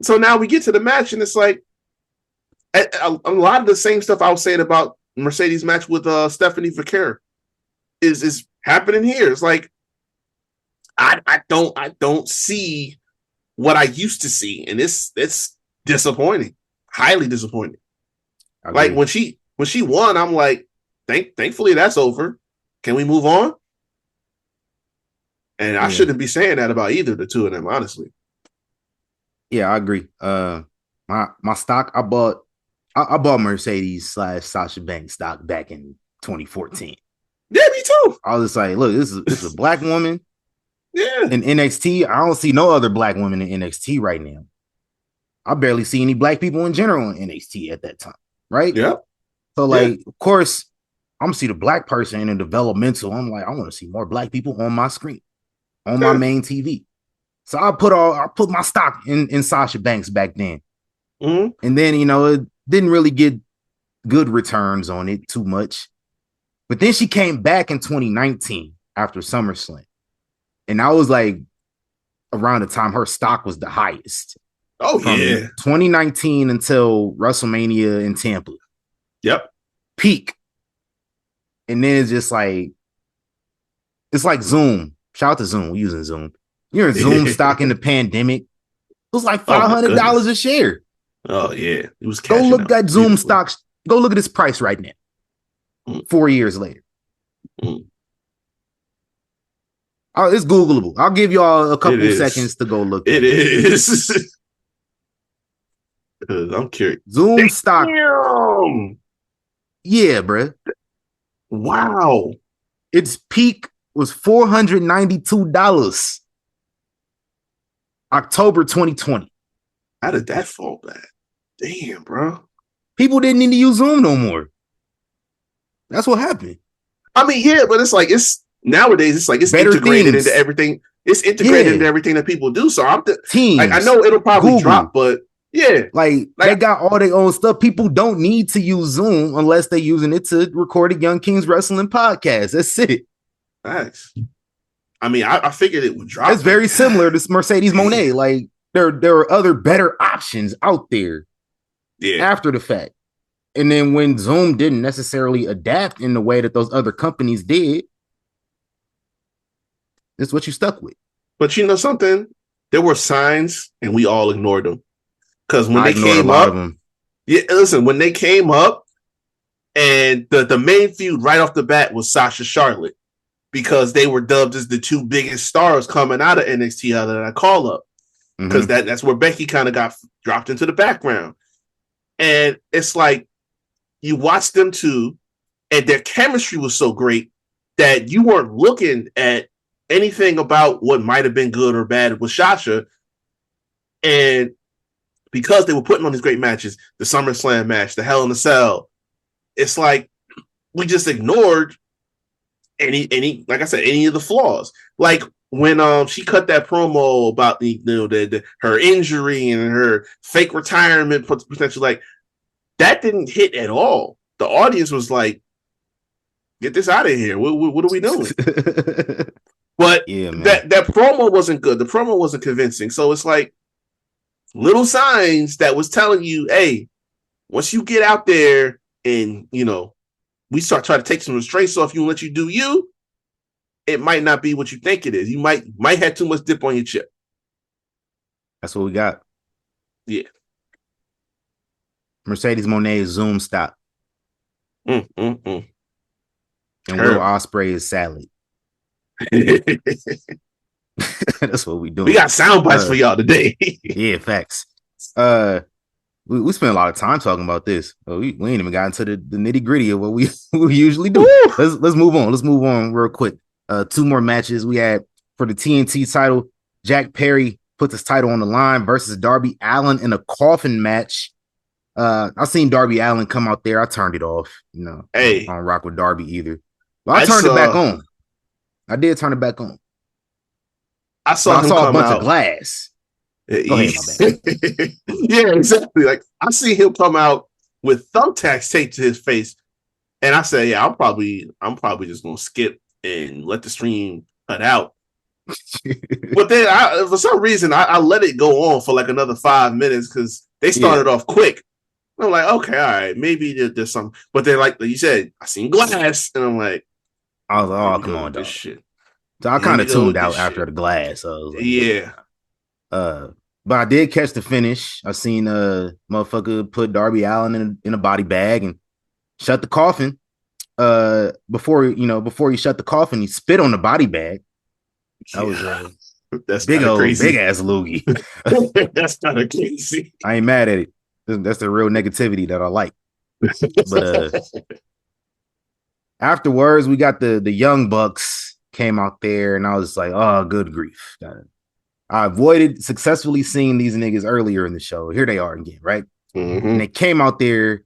So now we get to the match, and it's like a lot of the same stuff I was saying about Mercedes' match with Stephanie Vaquer is happening here. It's like I don't see what I used to see, and it's disappointing, highly disappointing. Like when she won, I'm like, thankfully that's over. Can we move on? And I shouldn't be saying that about either of the two of them, honestly. Yeah, I agree. My stock, I bought Mercedes / Sasha Banks stock back in 2014. Yeah, me too. I was just like, look, this is a black woman. Yeah. In NXT, I don't see no other black women in NXT right now. I barely see any black people in general in NXT at that time, right? Yeah. So, of course, I'm gonna see the black person in a developmental. I'm like, I want to see more black people on my screen. on my main TV. So I put my stock in Sasha Banks back then. Mm-hmm. And then, it didn't really get good returns on it too much. But then she came back in 2019 after SummerSlam. And I was like, around the time her stock was the highest. Oh, from yeah. 2019 until WrestleMania in Tampa. Yep. Peak. And then it's just like, it's like Zoom. Shout out to Zoom. We're using Zoom. You're in Zoom stock in the pandemic. It was like $500 a share. Oh, yeah. It was Go look at Zoom stocks. Go look at its price right now. 4 years later. Oh, it's Googleable. I'll give y'all a couple seconds to go look. It is. I'm curious. Zoom stock. Damn. Yeah, bruh. Wow. Its peak was $492. October 2020. How did that fall back? Damn, bro. People didn't need to use Zoom no more. That's what happened. I mean, yeah, but it's nowadays it's Better integrated things. into everything. It's integrated into everything that people do. So Teams. I know it'll probably Google. drop, but yeah. Like they got all their own stuff. People don't need to use Zoom unless they're using it to record a Young Kings Wrestling podcast. That's it. Thanks. I mean, I figured it would drop. It's very similar to Mercedes Moné. Like there are other better options out there after the fact. And then when Zoom didn't necessarily adapt in the way that those other companies did, it's what you stuck with. But you know something? There were signs and we all ignored them. Because when I they came up, listen, when they came up and the main feud right off the bat was Sasha Charlotte, because they were dubbed as the two biggest stars coming out of NXT out of that call up. Because that's where Becky kind of got dropped into the background. And it's like you watch them two and their chemistry was so great that you weren't looking at anything about what might have been good or bad with Sasha. And because they were putting on these great matches, the SummerSlam match, the Hell in a Cell, it's like we just ignored any like I said, any of the flaws. Like when she cut that promo about her injury and her fake retirement potential, like that didn't hit at all. The audience was like, "Get this out of here! What are we doing?" But that promo wasn't good. The promo wasn't convincing. So it's like little signs that was telling you, "Hey, once you get out there and we start trying to take some restraints off you and let you do you, it might not be what you think it is. You might have too much dip on your chip." That's what we got. Yeah. Mercedes Moné Zoom stop. And Will Ospreay is salad. That's what we doing. We got sound bites for y'all today. Yeah, facts. We spent a lot of time talking about this, but we ain't even got into the nitty gritty of what we usually do. Let's move on. Let's move on real quick. Two more matches we had for the TNT title. Jack Perry put this title on the line versus Darby Allin in a coffin match. I seen Darby Allin come out there. I turned it off. I don't rock with Darby either. But I turned it back on. I did turn it back on. I saw a bunch of glass. Go ahead, my bad. Yeah, exactly. Like I see him come out with thumbtacks taped to his face, and I say, "Yeah, I'm probably just gonna skip and let the stream cut out." But then, for some reason, I let it go on for like another 5 minutes because they started off quick. I'm like, okay, all right, maybe there's some. But then, like you said, I seen glass, and I'm like, I was like, "Oh, come on, this dog." shit. So I kind of tuned out after the glass. So I was like, yeah. But I did catch the finish. I seen motherfucker put Darby Allin in a body bag and shut the coffin. Before he shut the coffin, he spit on the body bag. That was that's big crazy. ass loogie. That's kind of crazy. I ain't mad at it. That's the real negativity that I like. But afterwards, we got the Young Bucks came out there, and I was like, "Oh, good grief!" I avoided successfully seeing these niggas earlier in the show. Here they are again, right? Mm-hmm. And they came out there,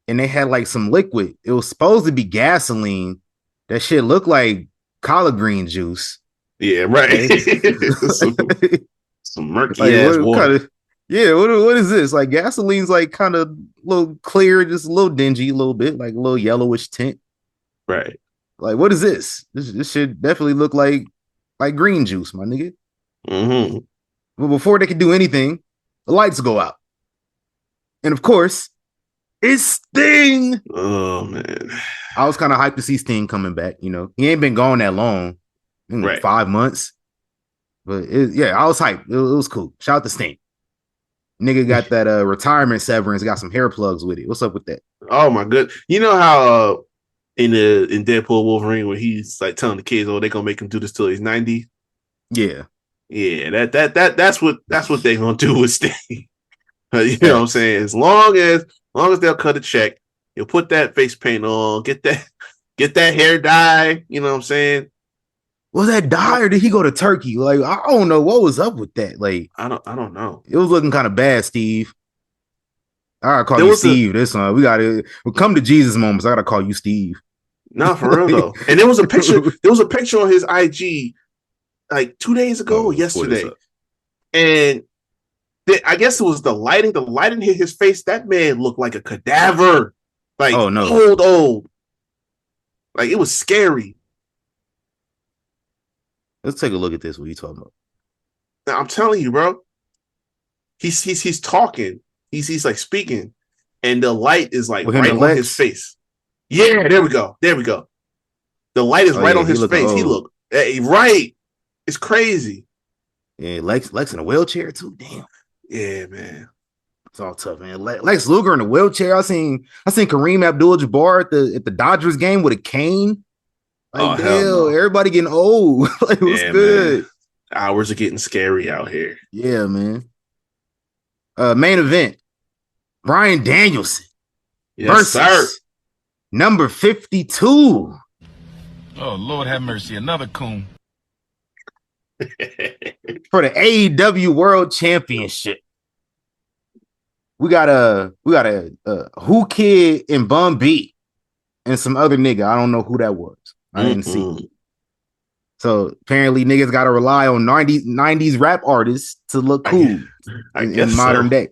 and they had like some liquid. It was supposed to be gasoline. That shit looked like collard green juice. Yeah, right. some, Like, some murky ass what water. kind of what is this? Like gasoline's like kind of a little clear, just a little dingy, a little bit, like a little yellowish tint. Right. Like, what is this? This should definitely look like green juice, my nigga. Mm-hmm. But before they can do anything, the lights go out. And of course, it's Sting. Oh man. I was kind of hyped to see Sting coming back. You know, he ain't been gone that long, Right. 5 months. But I was hyped. It was cool. Shout out to Sting. Nigga got that retirement severance, got some hair plugs with it. What's up with that? Oh my good. You know how in Deadpool Wolverine where he's like telling the kids, oh, they gonna make him do this till he's 90. Yeah. Yeah, that's what they're gonna do with Sting. You know what I'm saying? As long as they'll cut a check, you'll put that face paint on, get that hair dye, you know what I'm saying? Was that dye or did he go to Turkey? Like, I don't know what was up with that. Like, I don't know. it was looking kind of bad, Steve. I gotta call There you was Steve this one. We'll come to Jesus moments. I gotta call you Steve. No, for real though. And there was a picture on his IG like 2 days ago or yesterday. And I guess it was the lighting. The lighting hit his face. That man looked like a cadaver. Like, oh no, old. Like, it was scary. let's take a look at this. What are you talking about? Now, I'm telling you, bro. He's talking. He's like speaking, and the light is like With him right and on Lex? his face. Yeah, there we go. The light is right on his face. old. He look right. It's crazy. Yeah, Lex in a wheelchair too. Damn, Yeah, man. it's all tough, man. Lex Luger in a wheelchair. I seen Kareem Abdul-Jabbar at the Dodgers game with a cane. Like, hell no. everybody getting old. Like, what's good? Man. Hours are getting scary out here. Yeah, man. Main event. Bryan Danielson Yes, sir. versus number 52. Oh, Lord have mercy. Another coon. For the AEW World Championship. We got a Who Kid and Bun B and some other nigga. I don't know who that was. I didn't see. So apparently niggas got to rely on 90s rap artists to look cool in modern day.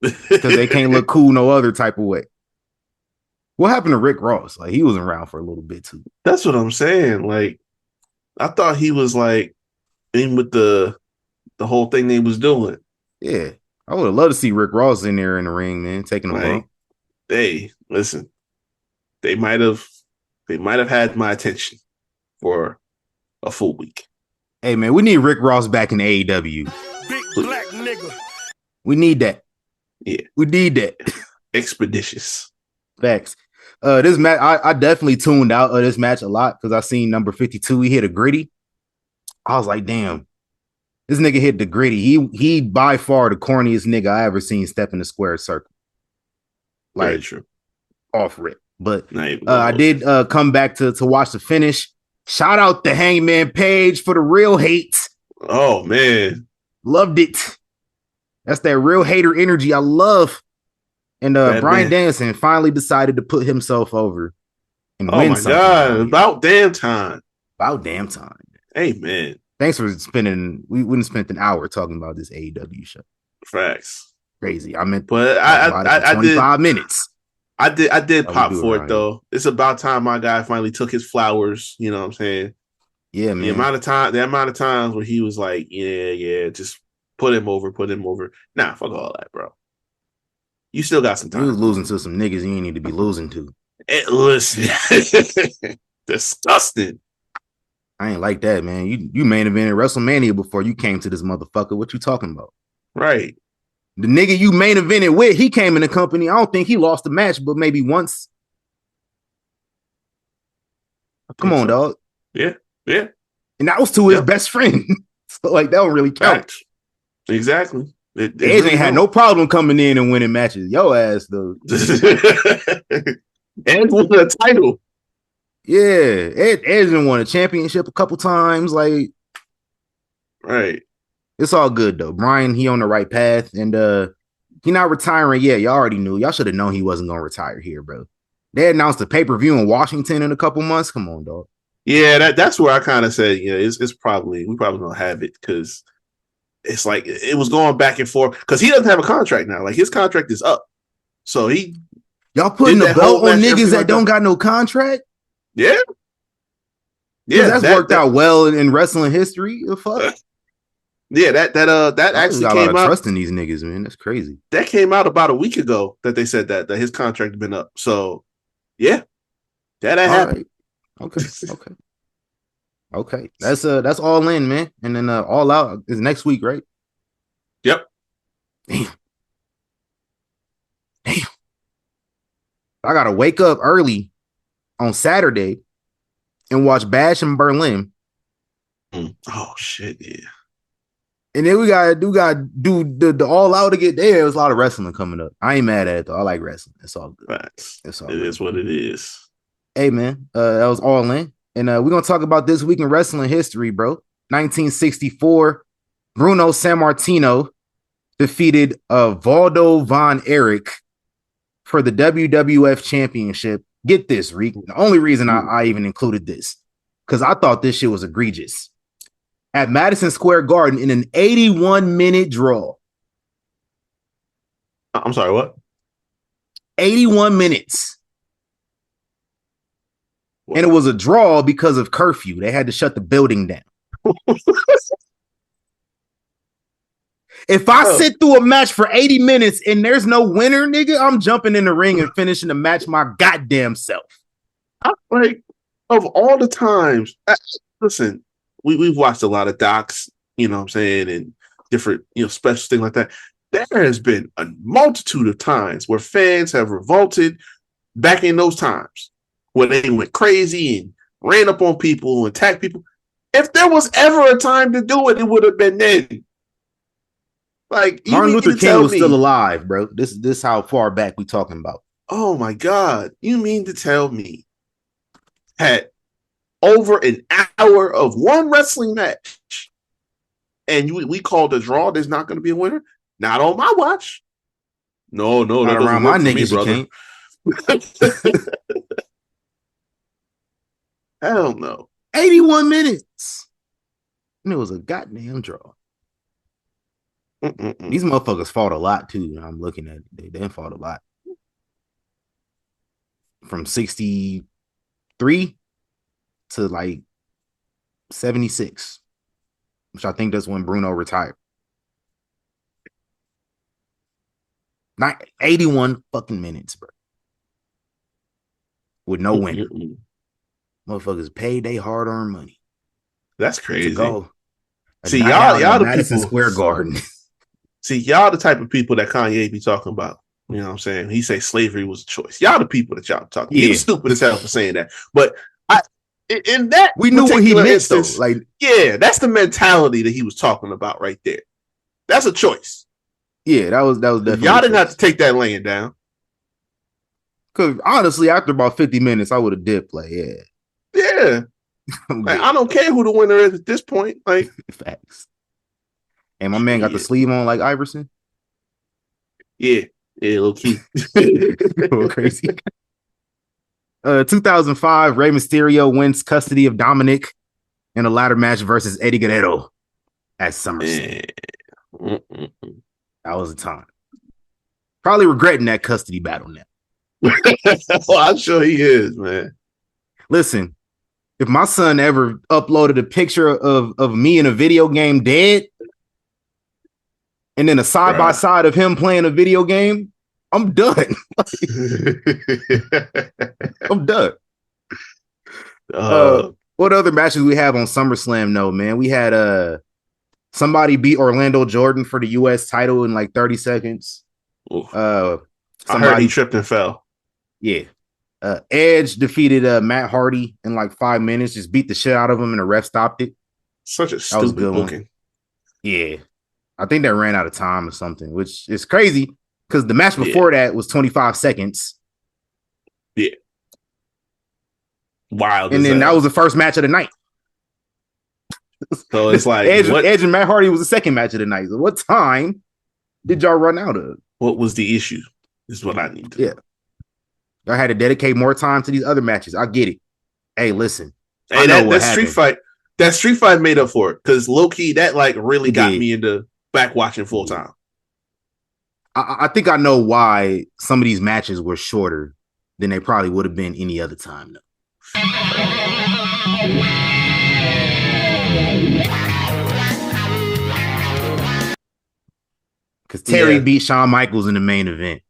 Because they can't look cool no other type of way. What happened to Rick Ross? Like, he was around for a little bit too. That's what I'm saying. Like, I thought he was like in with the whole thing they was doing. Yeah. I would have loved to see Rick Ross in there in the ring, man, taking a bump. Hey, listen. They might have had my attention for a full week. Hey, man, we need Rick Ross back in AEW. Big black nigga. We need that. Yeah. We need that. Expeditious. Facts. This match, I definitely tuned out of this match a lot because I seen number 52. He hit a gritty. I was like, damn, this nigga hit the gritty. He by far the corniest nigga I ever seen step in the square circle. Very Like, true. off rip. But I I did come back to watch the finish. Shout out to Hangman Page for the real hate. Oh man. Loved it. That's that real hater energy I love. And Bryan Danielson finally decided to put himself over and win something. Oh my God. About damn time. About damn time. Hey man. Thanks for spending. We wouldn't spent an hour talking about this AEW show. Facts. Crazy. I meant, but I 25 minutes. I did pop for it right though. It's about time my guy finally took his flowers. You know what I'm saying? Yeah, man. The amount of times where he was like, yeah, just put him over. Nah, fuck all that, bro. You still got some time. You was losing to some niggas you ain't need to be losing to. Listen, disgusting. I ain't like that, man. You main evented WrestleMania before you came to this motherfucker. What you talking about? Right. The nigga you main evented with, he came in the company. I don't think he lost a match, but maybe once. Come on, dog. Yeah. And that was to his best friend. So, like, that don't really count. Fact. Exactly. Edge ain't had no problem coming in and winning matches. Yo ass, though. And won a title. Yeah. Edge done won a championship a couple times. Like, right. It's all good, though. Bryan, he on the right path. And he not retiring yet. Y'all already knew. Y'all should have known he wasn't going to retire here, bro. They announced the pay-per-view in Washington in a couple months. Come on, dog. Yeah, that's where I kind of said, yeah, it's probably we probably don't have it because it's like it was going back and forth because he doesn't have a contract now. Like his contract is up, so he Y'all putting did the that whole belt on match, niggas everything that like don't that. got no contract? Yeah, That's worked out well in wrestling history. The fuck? Yeah, that I actually got a lot came of out. trust in these niggas, man. That's crazy. That came out about a week ago that they said that his contract had been up. So yeah, that happened. Right. Okay. That's all in, man. And then all out is next week, right? Yep. Damn. I gotta wake up early on Saturday and watch Bash in Berlin. Oh shit, yeah. And then we gotta do the all out to get there. There's a lot of wrestling coming up. I ain't mad at it though. I like wrestling. It's all good. Facts. It's all It good. is what it is. Hey man, that was all in. And we're gonna talk about this week in wrestling history, bro. 1964, Bruno Sammartino defeated Valdo Von Erich for the WWF Championship. Get this, Reek. The only reason I even included this, because I thought this shit was egregious. At Madison Square Garden in an 81-minute draw. I'm sorry, what? 81 minutes. What? And it was a draw because of curfew. They had to shut the building down. If I sit through a match for 80 minutes and there's no winner, nigga, I'm jumping in the ring and finishing the match my goddamn self. Like, of all the times, listen, we've watched a lot of docs, you know what I'm saying, and different, special things like that. There has been a multitude of times where fans have revolted back in those times where they went crazy and ran up on people and attacked people. If there was ever a time to do it, it would have been then. Like Martin Luther King was still alive, bro. This how far back we talking about. Oh my God. You mean to tell me had over an hour of one wrestling match and we called a draw, there's not going to be a winner? Not on my watch. No, not around my niggas, me, brother. Hell no. 81 minutes. And it was a goddamn draw. These motherfuckers fought a lot too. I'm looking at it. They didn't fought a lot. From 63 to like 76, which I think that's when Bruno retired. 81 fucking minutes, bro. With no winner. Motherfuckers paid they hard-earned money. That's crazy. To go. See, y'all the Madison people. Square Garden. See, y'all the type of people that Kanye be talking about. You know what I'm saying? He say slavery was a choice. Y'all the people that y'all talking. Yeah. He's stupid as hell for saying that. But in that we knew what he meant instance, though. Like, yeah, that's the mentality that he was talking about right there. That's a choice. Yeah, that was definitely. Y'all didn't have to take that laying down. Because honestly, after about 50 minutes, I would have dipped. Like, yeah. Like, I don't care who the winner is at this point. Like, facts. And my man got the sleeve on like Iverson. Yeah, little key. Crazy. 2005, Rey Mysterio wins custody of Dominic in a ladder match versus Eddie Guerrero at SummerSlam. That was a time. Probably regretting that custody battle now. Well, I'm sure he is, man. Listen, if my son ever uploaded a picture of me in a video game dead, and then a side-by-side of him playing a video game, I'm done. I'm done. What other matches we have on SummerSlam? No, man. We had somebody beat Orlando Jordan for the U.S. title in like 30 seconds. I heard he tripped and fell. Yeah. Edge defeated Matt Hardy in like 5 minutes, just beat the shit out of him, and the ref stopped it. Such a stupid booking. Yeah. I think they ran out of time or something, which is crazy because the match before that was 25 seconds. Yeah. Wild. And then that was the first match of the night. So it's like Edge and Matt Hardy was the second match of the night. So what time did y'all run out of? What was the issue? This is what I need to know. Y'all had to dedicate more time to these other matches. I get it. Hey, listen. Hey, that street fight made up for it because low key that like really got me into back watching full time. I think I know why some of these matches were shorter than they probably would have been any other time, though. Because Terry beat Shawn Michaels in the main event.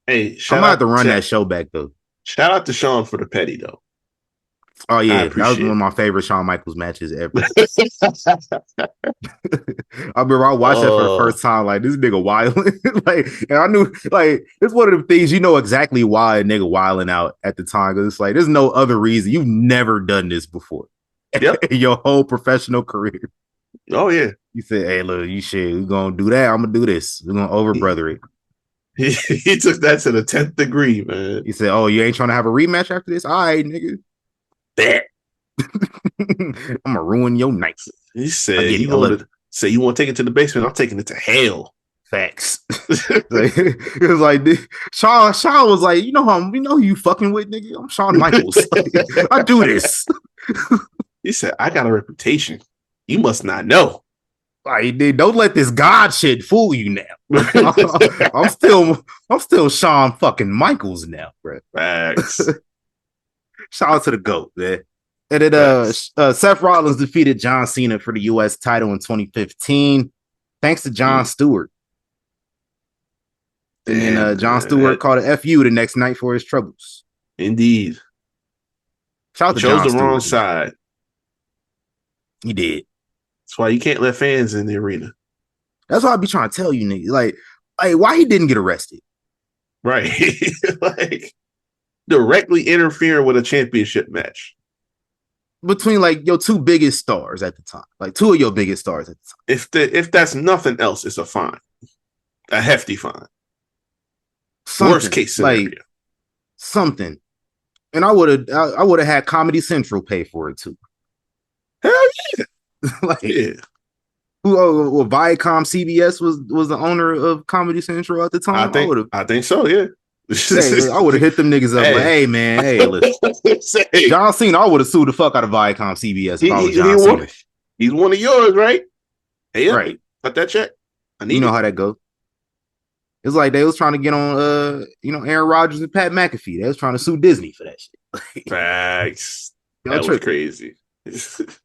Hey, I'm gonna have to run that show back though. Shout out to Shawn for the petty though. Oh yeah, that was one of my favorite Shawn Michaels matches ever. I remember I watched that for the first time. Like, this nigga wilding, like, and I knew like it's one of the things you know exactly why a nigga wilding out at the time because it's like there's no other reason. You've never done this before. Yep. In your whole professional career. Oh yeah. You said, "Hey, look, we're gonna do that. I'm gonna do this. We're gonna overbrother it." He took that to the 10th degree, man. He said, "Oh, you ain't trying to have a rematch after this? All right, nigga. Bet. I'm gonna ruin your night." He said, "You want to take it to the basement? I'm taking it to hell." Facts. It was like Shawn was like, you know who you fucking with, nigga. I'm Shawn Michaels. Like, I do this. He said, "I got a reputation. You must not know." Like, don't let this God shit fool you now. I'm still Shawn fucking Michaels now, bro. Facts. Shout out to the GOAT, man. And then Seth Rollins defeated John Cena for the US title in 2015, thanks to Jon Stewart. And then Jon Stewart called a FU the next night for his troubles. Indeed. Shout out to Jon Stewart. Chose the wrong side. He did. That's why you can't let fans in the arena. That's why I be trying to tell you, nigga. Like, why he didn't get arrested? Right. Like, directly interfering with a championship match. Between, like, your two biggest stars at the time. Like, two of your biggest stars at the time. If that's nothing else, it's a fine. A hefty fine. Something, worst case scenario. Like, something. And I would have had Comedy Central pay for it, too. Hell yeah. Like, yeah. Who Viacom CBS was the owner of Comedy Central at the time? I think so, yeah. Hey, I would have hit them niggas up like, hey man, hey, listen. John Cena, I would have sued the fuck out of Viacom CBS if I was John Cena. He's one of yours, right? Hey, yeah, right. Cut that check. You know how that goes. It's like they was trying to get on Aaron Rodgers and Pat McAfee. They was trying to sue Disney for that shit. Facts. That was crazy.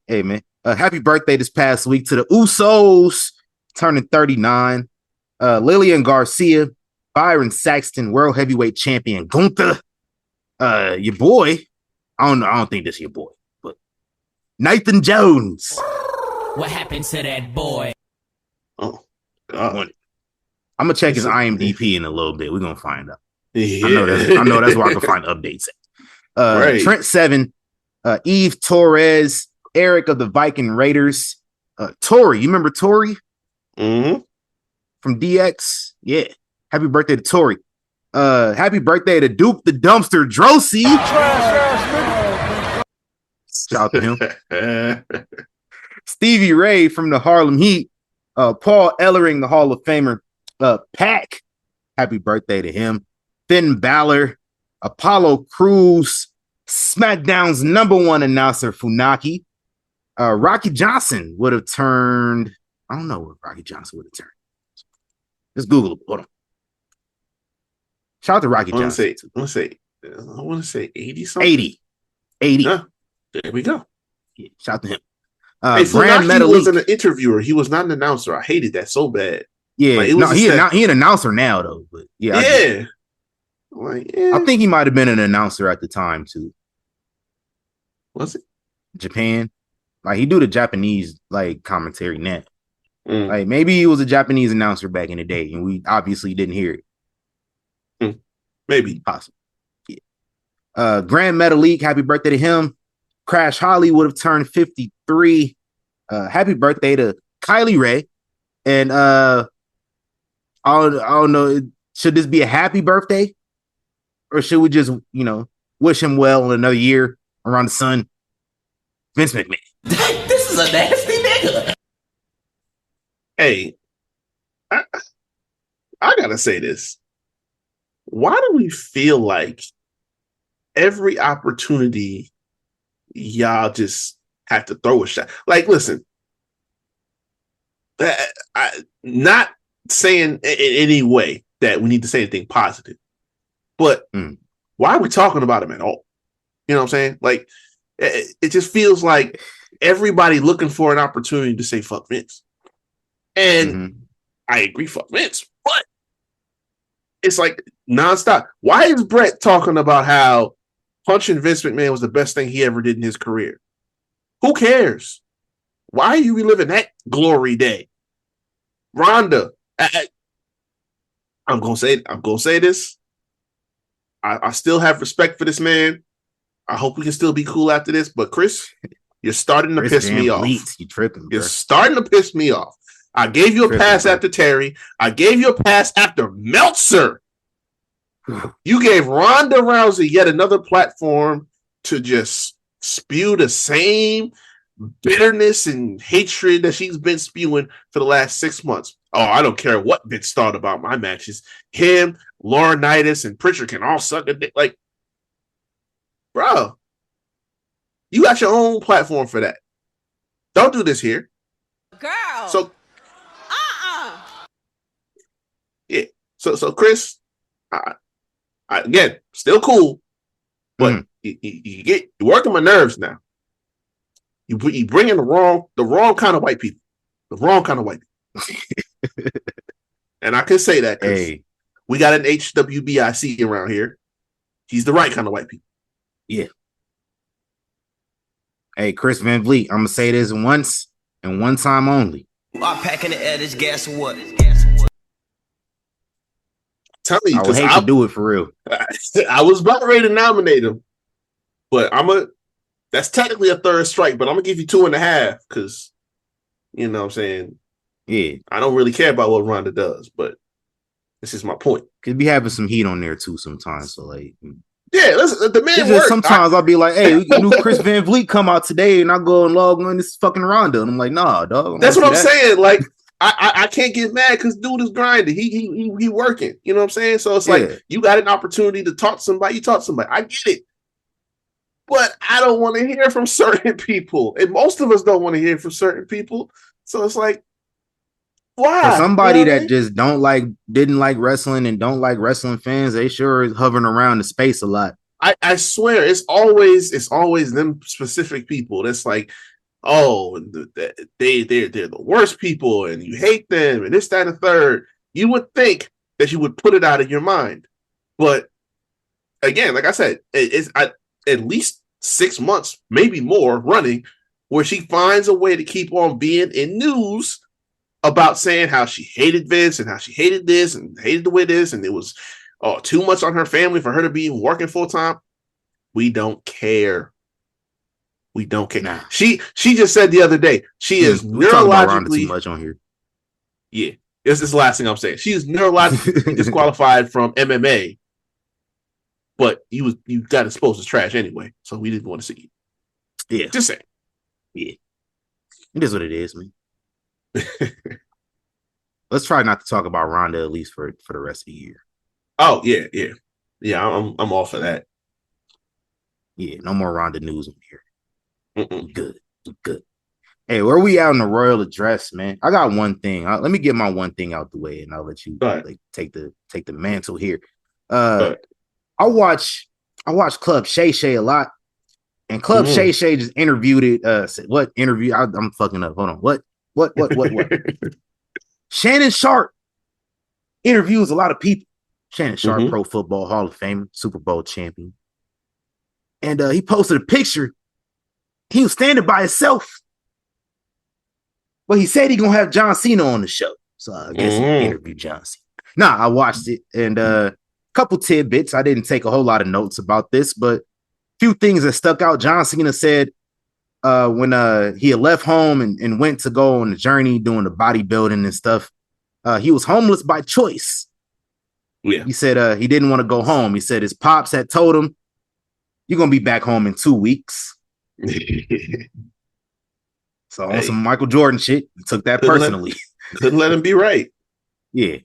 Hey man. Happy birthday this past week to the Usos, turning 39. Lillian Garcia, Byron Saxton, World Heavyweight Champion Gunther, your boy. I don't think this is your boy, but Nathan Jones. What happened to that boy? Oh, God. I'm gonna check his IMDb in a little bit. We're gonna find out. Yeah. I know that's where I can find updates at. Right. Trent Seven, Eve Torres, Eric of the Viking Raiders, Tori. You remember Tori? Mm-hmm. From DX? Yeah. Happy birthday to Tori. Happy birthday to Duke the Dumpster Drosy. Shout out to him. Stevie Ray from the Harlem Heat. Paul Ellering, the Hall of Famer. Pac. Happy birthday to him. Finn Balor. Apollo Crews. SmackDown's #1 announcer, Funaki. Rocky Johnson would have turned. I don't know what Rocky Johnson would have turned. Let's Google it. Hold on. Shout out to Rocky Johnson. I want to say 80 something. 80. There we go. Yeah, shout out to him. Hey, Funaki wasn't an interviewer. He was not an announcer. I hated that so bad. Yeah, he an announcer now though. But yeah. I think he might have been an announcer at the time too. Was it? Japan. Like, he do the Japanese like commentary now. Like, maybe he was a Japanese announcer back in the day, and we obviously didn't hear it. Maybe. Possible. Yeah. Grand Metalik, happy birthday to him. Crash Holly would have turned 53. Happy birthday to Kylie Ray. And I don't know, should this be a happy birthday? Or should we just, wish him well in another year around the sun? Vince McMahon. This is a nasty nigga. Hey, I gotta say this. Why do we feel like every opportunity, y'all just have to throw a shot. Like, listen, not saying in any way that we need to say anything positive, but why are we talking about him at all? You know what I'm saying? Like, it just feels like everybody looking for an opportunity to say fuck Vince. And I agree, fuck Vince, but it's like nonstop. Why is Brett talking about how punching Vince McMahon was the best thing he ever did in his career? Who cares? Why are you reliving that glory day? Ronda, I'm gonna say this. I still have respect for this man. I hope we can still be cool after this. But Chris, you're starting to piss me off. You tripping, You're starting to piss me off. I gave you a pass after Terry. I gave you a pass after Meltzer. You gave Ronda Rousey yet another platform to just spew the same bitterness and hatred that she's been spewing for the last 6 months. Oh, I don't care what Vince thought about my matches. Him, Laurinaitis, and Pritchard can all suck a dick. Like, bro, you got your own platform for that. Don't do this here. Girl. So, yeah. So Chris, I again, still cool, but you're working my nerves now. You bring in the wrong kind of white people, the wrong kind of white people. And I can say that because we got an HWBIC around here. He's the right kind of white people. Yeah. Hey, Chris Van Vliet, I'm gonna say this once and one time only. I'm packing the edge. Guess what? Tell me, I would hate to do it for real. I was about ready to nominate him, but that's technically a third strike, but I'm gonna give you 2.5 because you know what I'm saying. Yeah, I don't really care about what Ronda does, but this is my point. Could be having some heat on there too sometimes. So like, yeah, listen, the man. Just sometimes I'll be like, "Hey, new Chris Van Vliet come out today," and I go and log on this fucking Ronda, and I'm like, "Nah, dog." That's what I'm saying. Like, I can't get mad because dude is grinding. He working. You know what I'm saying? So it's like you got an opportunity to talk to somebody. You talk to somebody. I get it, but I don't want to hear from certain people, and most of us don't want to hear from certain people. So it's like, why? For somebody that just didn't like wrestling and don't like wrestling fans, they sure is hovering around the space a lot. I swear it's always them specific people. That's like, oh, they're the worst people, and you hate them, and this, that, and the third. You would think that you would put it out of your mind, but again, like I said, it's at least 6 months, maybe more, running, where she finds a way to keep on being in news about saying how she hated Vince and how she hated this and hated the way this, and it was too much on her family for her to be working full time. We don't care. We don't care. Nah. She just said the other day she is neurologically too much on here. Yeah, this is the last thing I'm saying. She is neurologically disqualified from MMA, but you got exposed as trash anyway, so we didn't want to see you. Yeah, just saying. Yeah, it is what it is, man. Let's try not to talk about Ronda at least for the rest of the year. Oh yeah. I'm all for that. Yeah, no more Ronda news in here. Good. Hey, where we out in the royal address, man? I got one thing. Let me get my one thing out the way, and I'll let you take the mantle here. I watch Club Shay Shay a lot, and Club Shay Shay just interviewed it. What interview? I'm fucking up. Hold on. What? Shannon Sharp interviews a lot of people. Shannon Sharp, Pro Football Hall of Famer, Super Bowl champion. And he posted a picture. He was standing by himself. But he said he gonna have John Cena on the show. So I guess he interviewed John Cena. Nah, I watched it. And a couple tidbits. I didn't take a whole lot of notes about this, but a few things that stuck out. John Cena said when he had left home and went to go on the journey doing the bodybuilding and stuff, he was homeless by choice. Yeah. He said he didn't want to go home. He said his pops had told him, "You're gonna be back home in 2 weeks." So on some Michael Jordan shit, he took that personally. Couldn't let him be right. Yeah,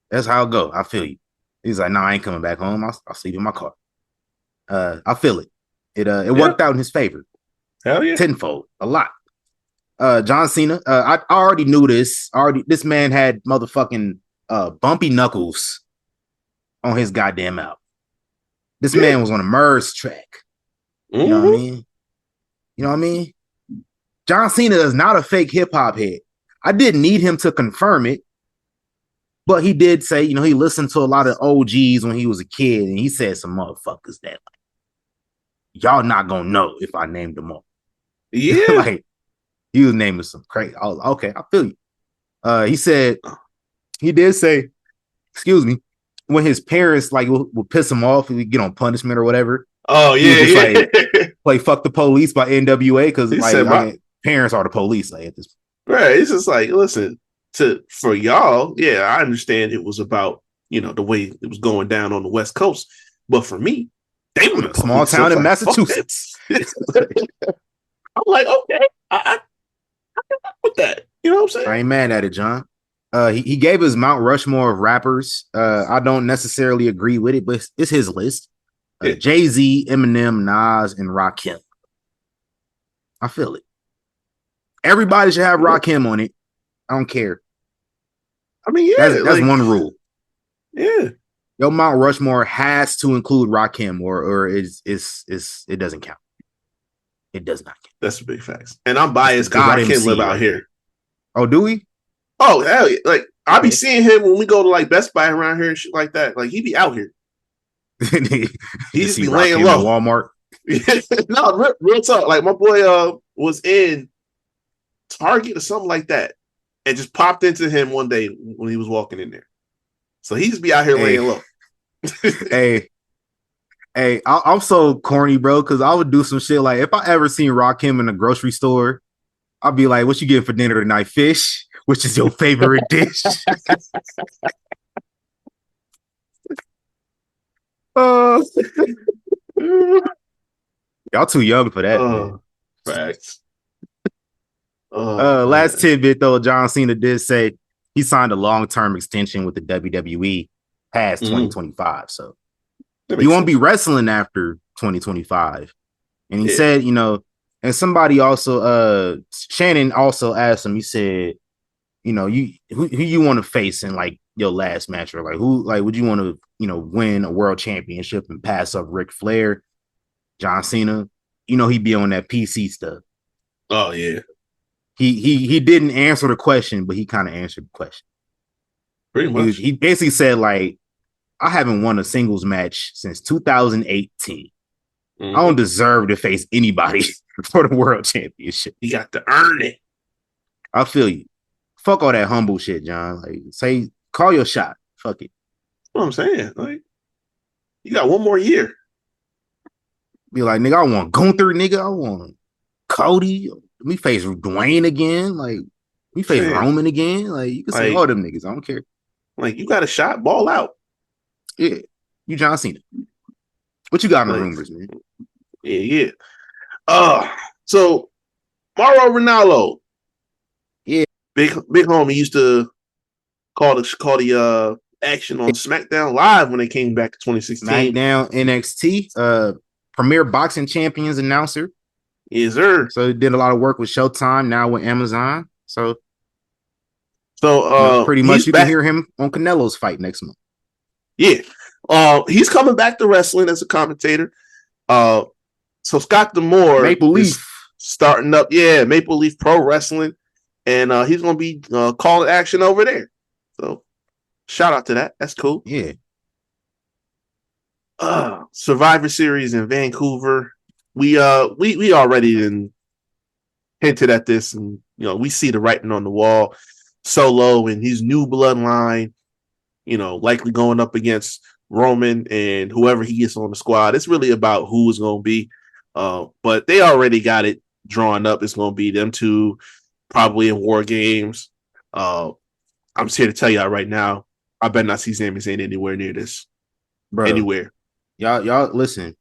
that's how it go. I feel you. He's like, "No, I ain't coming back home. I'll sleep in my car." I feel it. It worked out in his favor. Hell yeah. Tenfold, a lot. John Cena. I already knew this. This man had motherfucking bumpy knuckles on his goddamn album. This man was on a Murs track. You know what I mean? You know what I mean? John Cena is not a fake hip hop head. I didn't need him to confirm it, but he did say, you know, he listened to a lot of OGs when he was a kid, and he said some motherfuckers that like, y'all not gonna know if I named them all. Yeah. Like, he was naming some crazy. I was like, okay, I feel you. He did say, excuse me, when his parents like would piss him off, he get on punishment or whatever. Oh yeah, like, play "Fuck the Police" by NWA because like parents are the police. Like at this point. Right, it's just like listen for y'all. Yeah, I understand it was about the way it was going down on the West Coast, but for me, they were a small town in Massachusetts. I'm like, okay, I can work with that. You know what I'm saying? I ain't mad at it, John. He gave us Mount Rushmore of rappers. I don't necessarily agree with it, but it's his list. Jay-Z, Eminem, Nas, and Rakim. I feel it. Everybody should have Rakim on it. I don't care. I mean, yeah, that's one rule. Yeah, your Mount Rushmore has to include Rakim, or it doesn't count. It does not count. That's a big fact. And I'm biased because Rakim live out here. Oh, do we? Oh, hell yeah. Like I be seeing him when we go to like Best Buy around here and shit like that. Like he be out here. He just be laying low. Walmart. No, real talk. Like my boy was in Target or something like that, and just popped into him one day when he was walking in there. So he just be out here laying low. Hey, I'm so corny, bro, because I would do some shit like if I ever seen Rakim in a grocery store, I'd be like, "What you getting for dinner tonight? Fish? Which is your favorite dish?" Y'all too young for that. Facts. Last tidbit though, John Cena did say he signed a long-term extension with the WWE past 2025. So he won't be wrestling after 2025. And he said, and somebody also, Shannon also asked him, he said, who you want to face in like your last match, or like who, like, would you want to, win a world championship and pass up Ric Flair? John Cena, he'd be on that PC stuff. Oh yeah. He didn't answer the question, but he kind of answered the question. Pretty much. He basically said, like, I haven't won a singles match since 2018. I don't deserve to face anybody for the world championship. You got to earn it. I feel you. Fuck all that humble shit, John. Like, call your shot. Fuck it. That's what I'm saying. Like, you got one more year. Be like, nigga, I want Gunther, nigga. I want Cody. We face Dwayne again. Like, we face Roman again. Like, you can say all them niggas. I don't care. Like, you got a shot, ball out. Yeah. You John Cena. What you got in the rumors, man? Yeah. So Mauro Ranallo. Yeah. Big homie used to call the action on SmackDown Live when they came back in 2016. SmackDown NXT, Premier Boxing Champions announcer. Yes, sir. So he did a lot of work with Showtime, now with Amazon. So pretty much you can hear him on Canelo's fight next month. Yeah. He's coming back to wrestling as a commentator. So Scott D'Amore Maple Leaf starting up, Maple Leaf Pro Wrestling, and he's gonna be calling action over there. So shout out to that. That's cool. Yeah. Survivor Series in Vancouver. We already hinted at this, and we see the writing on the wall. Solo and his new bloodline, likely going up against Roman and whoever he gets on the squad. It's really about who is going to be. But they already got it drawn up. It's going to be them two, probably in War Games. I'm just here to tell y'all right now, I better not see Sami Zayn anywhere near this. Bro, anywhere. Y'all listen.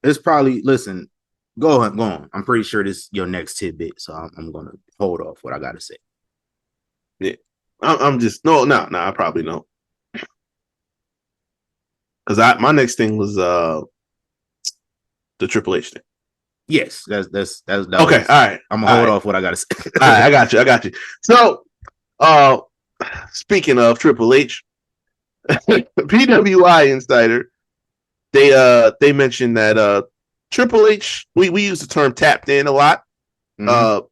It's probably Go on. I'm pretty sure this is your next tidbit, so I'm gonna hold off what I gotta say. Yeah, I'm just no. I probably don't. Because my next thing was the Triple H thing. Yes, that Okay, was, all right. I'm gonna hold off what I gotta say. All right, I got you. So, speaking of Triple H, PWI Insider, they mentioned that Triple H, we use the term tapped in a lot. Mhm.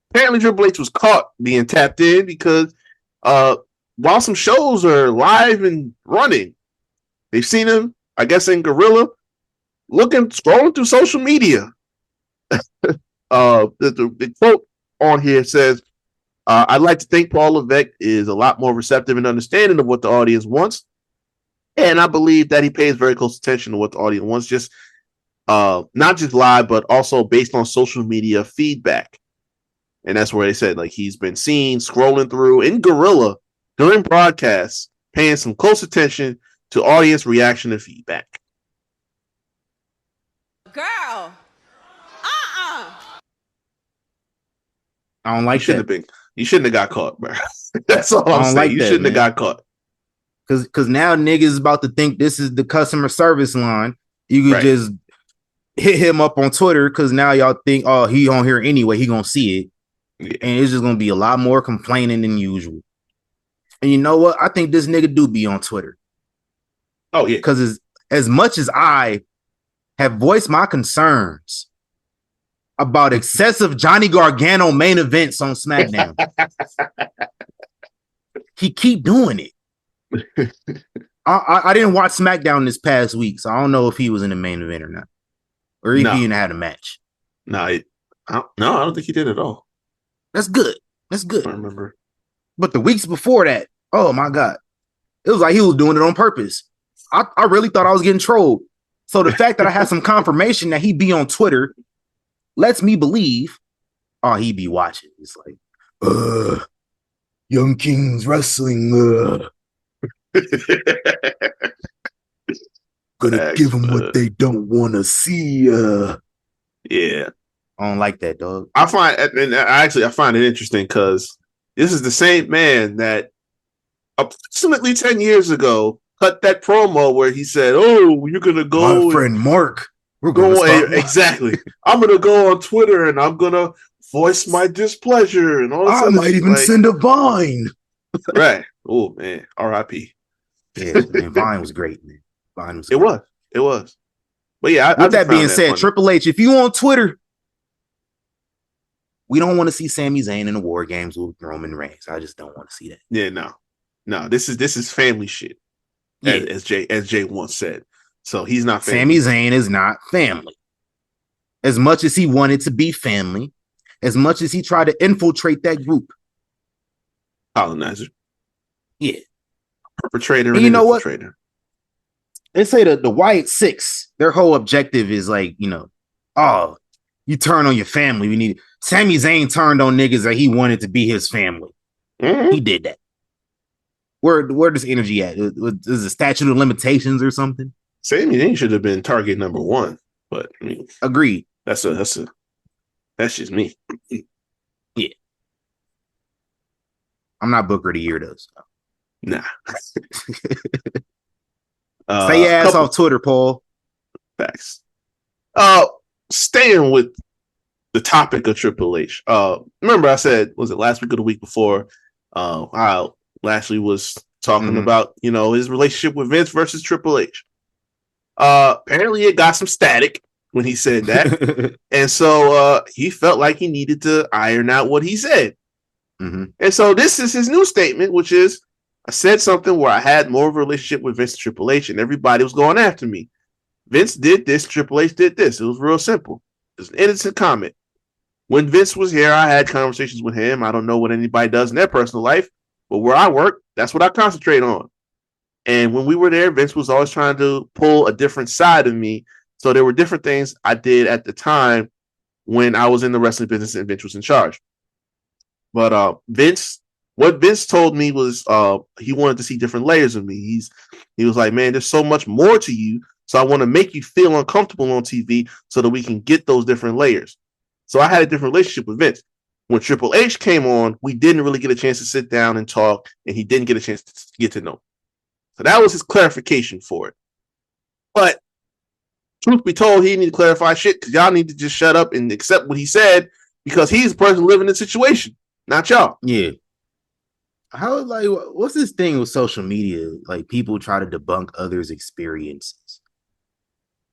Apparently Triple H was caught being tapped in because while some shows are live and running, they've seen him, I guess, in Gorilla, scrolling through social media. The quote on here says, I'd like to think Paul Levesque is a lot more receptive and understanding of what the audience wants. And I believe that he pays very close attention to what the audience wants, just not just live, but also based on social media feedback. And that's where they said, like, he's been seen scrolling through in Gorilla during broadcasts, paying some close attention to audience reaction and feedback. Girl. I don't like that. You shouldn't have got caught, bro. That's all I'm saying. Like you that, shouldn't man. have got caught. Cause now niggas is about to think this is the customer service line. You could Right. just hit him up on Twitter because now y'all think, oh, he on here anyway, he gonna see it. Yeah. And it's just gonna be a lot more complaining than usual. And you know what? I think this nigga do be on Twitter. Oh, yeah. Because as much as I have voiced my concerns about excessive Johnny Gargano main events on SmackDown, he keep doing it. I didn't watch SmackDown this past week, so I don't know if he was in the main event or not, or if he even had a match. No, I don't think he did at all. That's good. That's good. I remember. But the weeks before that, oh my God, it was like he was doing it on purpose. I really thought I was getting trolled. So the fact that I had some confirmation that he be on Twitter lets me believe, oh, he be watching. It's like, Young Kings Wrestling, gonna give them what they don't want to see. Yeah, I don't like that, dog. I find it interesting because this is the same man that approximately 10 years ago cut that promo where he said, "Oh, you're gonna go, my friend Mark. We're go going exactly. I'm gonna go on Twitter and I'm gonna voice my displeasure and all this. I might even send a Vine." Right. Oh man, R.I.P. Yeah, man, Vine was great, man. Vine was. It was. But yeah, with that being said, Triple H, if you on Twitter, we don't want to see Sami Zayn in the War Games with Roman Reigns. I just don't want to see that. Yeah, no. This is family shit. Yeah. As Jay once said. So he's not family. Sami Zayn is not family. As much as he wanted to be family, as much as he tried to infiltrate that group. Colonizer. Yeah. Perpetrator and you know what? Infiltrator. They say the Wyatt Six, their whole objective is like, oh, you turn on your family. We need Sami Zayn turned on niggas that he wanted to be his family. Mm-hmm. He did that. Where does energy at? Is it statute of limitations or something? Sami Zayn should have been target number one, but I mean, agreed. That's just me. Yeah. I'm not Booker of the Year though. So. Nah. Stay your ass off Twitter, Paul. Facts. Staying with the topic of Triple H. Remember I said, was it last week or the week before? How Lashley was talking about, his relationship with Vince versus Triple H. Apparently it got some static when he said that. And so he felt like he needed to iron out what he said. Mm-hmm. And so this is his new statement, which is, I said something where I had more of a relationship with Vince and Triple H, and everybody was going after me. Vince did this, Triple H did this. It was real simple. It's an innocent comment. When Vince was here, I had conversations with him. I don't know what anybody does in their personal life, but where I work, that's what I concentrate on. And when we were there, Vince was always trying to pull a different side of me. So there were different things I did at the time when I was in the wrestling business and Vince was in charge. But what Vince told me was he wanted to see different layers of me. He was like, man, there's so much more to you. So I want to make you feel uncomfortable on TV so that we can get those different layers. So I had a different relationship with Vince. When Triple H came on, we didn't really get a chance to sit down and talk, and he didn't get a chance to get to know. So that was his clarification for it. But truth be told, he need to clarify shit because y'all need to just shut up and accept what he said because he's the person living the situation, not y'all. Yeah. How like what's this thing with social media? Like people try to debunk others' experiences.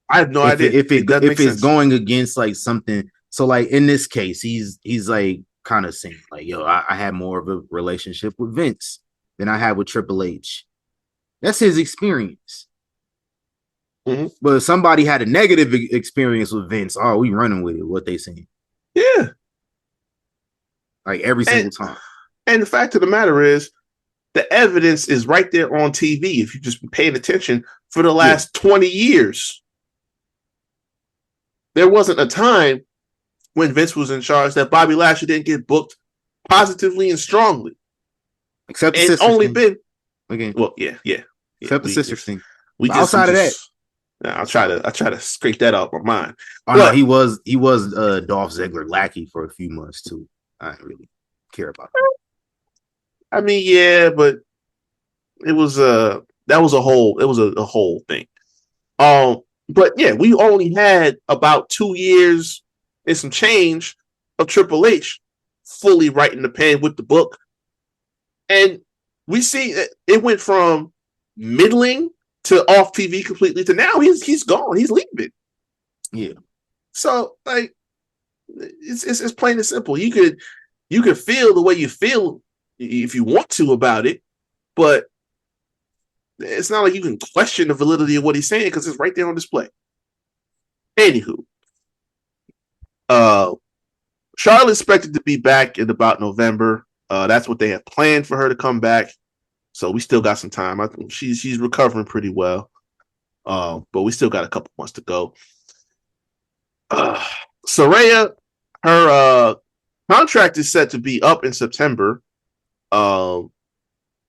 I have no idea If it's sense. going against like something. So like in this case, he's like kind of saying like, yo, I had more of a relationship with Vince than I had with Triple H. That's his experience. Mm-hmm. But if somebody had a negative experience with Vince, oh, we running with it. What they saying? Yeah, like every single time. And the fact of the matter is, the evidence is right there on TV. If you just been paying attention for the last 20 years, there wasn't a time when Vince was in charge that Bobby Lashley didn't get booked positively and strongly. Except the it's only thing. Been again. Well, yeah. Except the sister thing. Outside of that, I'll try to scrape that out my mind. Oh no, he was Dolph Ziggler lackey for a few months too. I didn't really care about that. I mean, yeah, but it was a whole thing. But yeah, we only had about 2 years and some change of Triple H fully right in the pan with the book. And we see it went from middling to off TV completely to now he's gone. He's leaving. Yeah. So like it's plain and simple. You could feel the way you feel if you want to about it, but it's not like you can question the validity of what he's saying because it's right there on display. Anywho, Charlotte's expected to be back in about November. That's what they have planned for her to come back. So we still got some time. I think she's recovering pretty well. But we still got a couple months to go. Saraya, her contract is set to be up in September.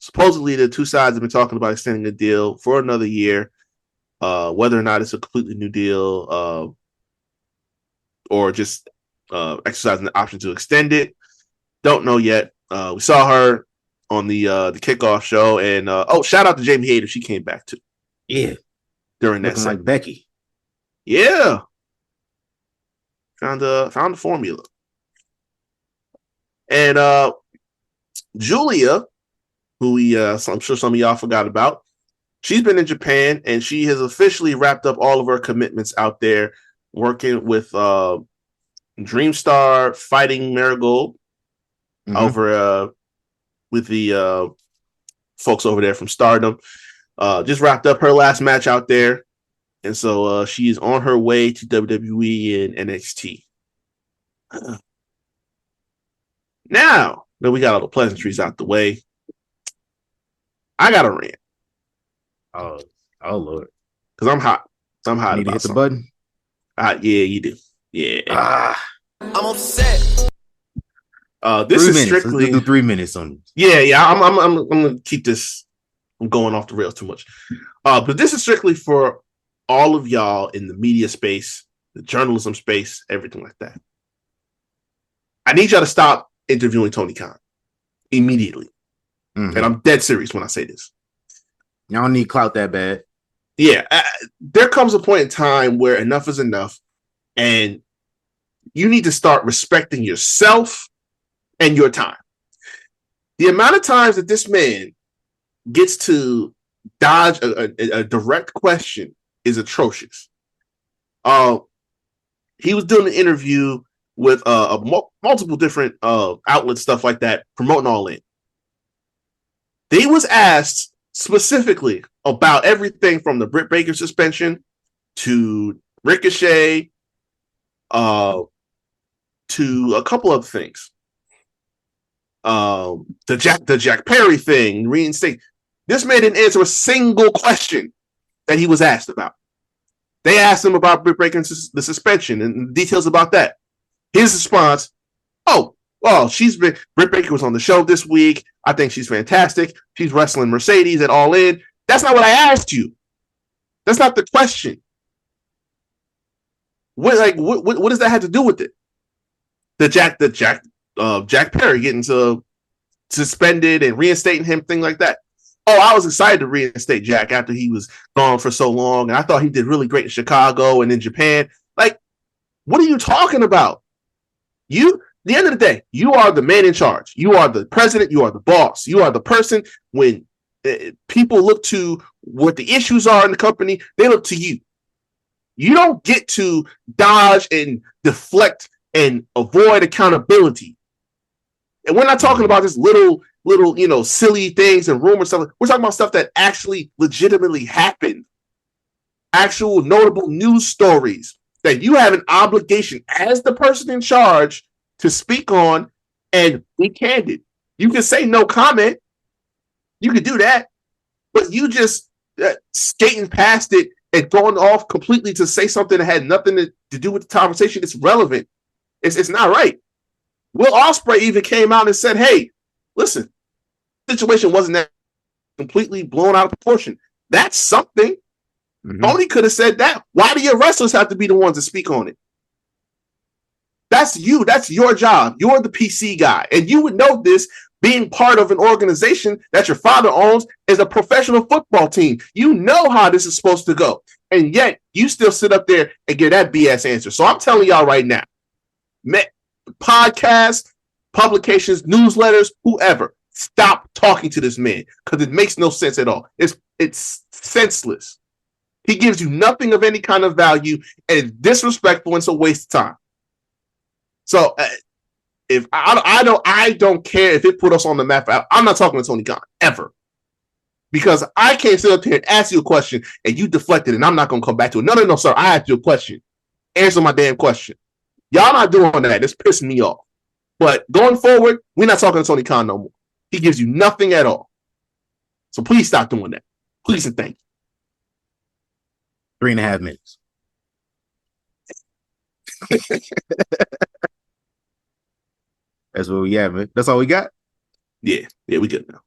Supposedly the two sides have been talking about extending the deal for another year. Whether or not it's a completely new deal, or just exercising the option to extend it, don't know yet. We saw her on the kickoff show, and shout out to Jamie Hayter, she came back too. Yeah, during that looking like Becky. Yeah, found the formula, and Julia, who I'm sure some of y'all forgot about. She's been in Japan, and she has officially wrapped up all of her commitments out there, working with Dreamstar, fighting Marigold over with the folks over there from Stardom. Just wrapped up her last match out there, and so she's on her way to WWE and NXT. Now that we got all the pleasantries out the way, I got a rant. Oh Lord! Because I'm hot. I'm hot. You need to hit something. the button. Yeah, you do. Yeah. I'm upset. This 3 is minutes. strictly Let's do 3 minutes on this. Yeah. I'm gonna keep this. I'm going off the rails too much. But this is strictly for all of y'all in the media space, the journalism space, everything like that. I need y'all to stop interviewing Tony Khan immediately. And I'm dead serious when I say this. Y'all don't need clout that bad. Yeah, there comes a point in time where enough is enough, and you need to start respecting yourself and your time. The amount of times that this man gets to dodge a direct question is atrocious. He was doing an interview with multiple different outlets, stuff like that, promoting All In. They was asked specifically about everything from the Britt Baker suspension to Ricochet, to a couple of things. The Jack Perry thing, reinstate. This man didn't answer a single question that he was asked about. They asked him about Britt Baker and the suspension and details about that. His response, Britt Baker was on the show this week. I think she's fantastic. She's wrestling Mercedes at All In. That's not what I asked you. That's not the question. What does that have to do with it? Jack Perry getting suspended and reinstating him, thing like that. I was excited to reinstate Jack after he was gone for so long, and I thought he did really great in Chicago and in Japan. Like, what are you talking about? The end of the day, you are the man in charge. You are the president. You are the boss. You are the person when people look to what the issues are in the company, they look to you. You don't get to dodge and deflect and avoid accountability. And we're not talking about this little, silly things and rumors stuff. We're talking about stuff that actually legitimately happened. Actual notable news stories that you have an obligation as the person in charge to speak on and be candid. You can say no comment. You can do that, but you just skating past it and going off completely to say something that had nothing to do with the conversation. It's relevant. It's not right. Will Ospreay even came out and said, hey, listen, the situation wasn't that completely blown out of proportion. That's something. Mm-hmm. Tony could have said that. Why do your wrestlers have to be the ones to speak on it? That's you. That's your job. You're the PC guy. And you would know this being part of an organization that your father owns is a professional football team. You know how this is supposed to go. And yet you still sit up there and give that BS answer. So I'm telling y'all right now, podcasts, publications, newsletters, whoever, stop talking to this man because it makes no sense at all. It's senseless. He gives you nothing of any kind of value and it's disrespectful and it's a waste of time. So if I don't care if it put us on the map. I'm not talking to Tony Khan ever because I can't sit up here and ask you a question and you deflected and I'm not going to come back to it. No, sir. I asked you a question. Answer my damn question. Y'all not doing that. It's pissing me off. But going forward, we're not talking to Tony Khan no more. He gives you nothing at all. So please stop doing that. Please and thank you. 3.5 minutes. That's what we got, man. That's all we got? Yeah, we good now.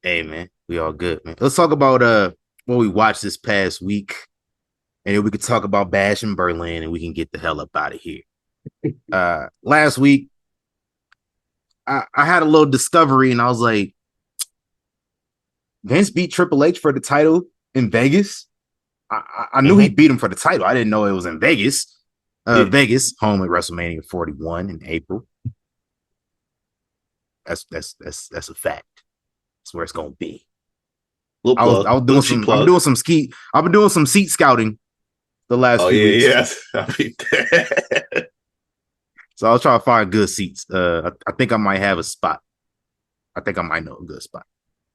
Hey, man, we all good, man. Let's talk about what we watched this past week. And then we could talk about Bash in Berlin and we can get the hell up out of here. Last week, I had a little discovery and I was like, Vince beat Triple H for the title in Vegas. I knew he beat him for the title. I didn't know it was in Vegas. Vegas, home at WrestleMania 41 in April. That's a fact. That's where it's gonna be. I've been doing some seat scouting the last few weeks. Yeah. So I was trying to find good seats. I think I might have a spot. I think I might know a good spot.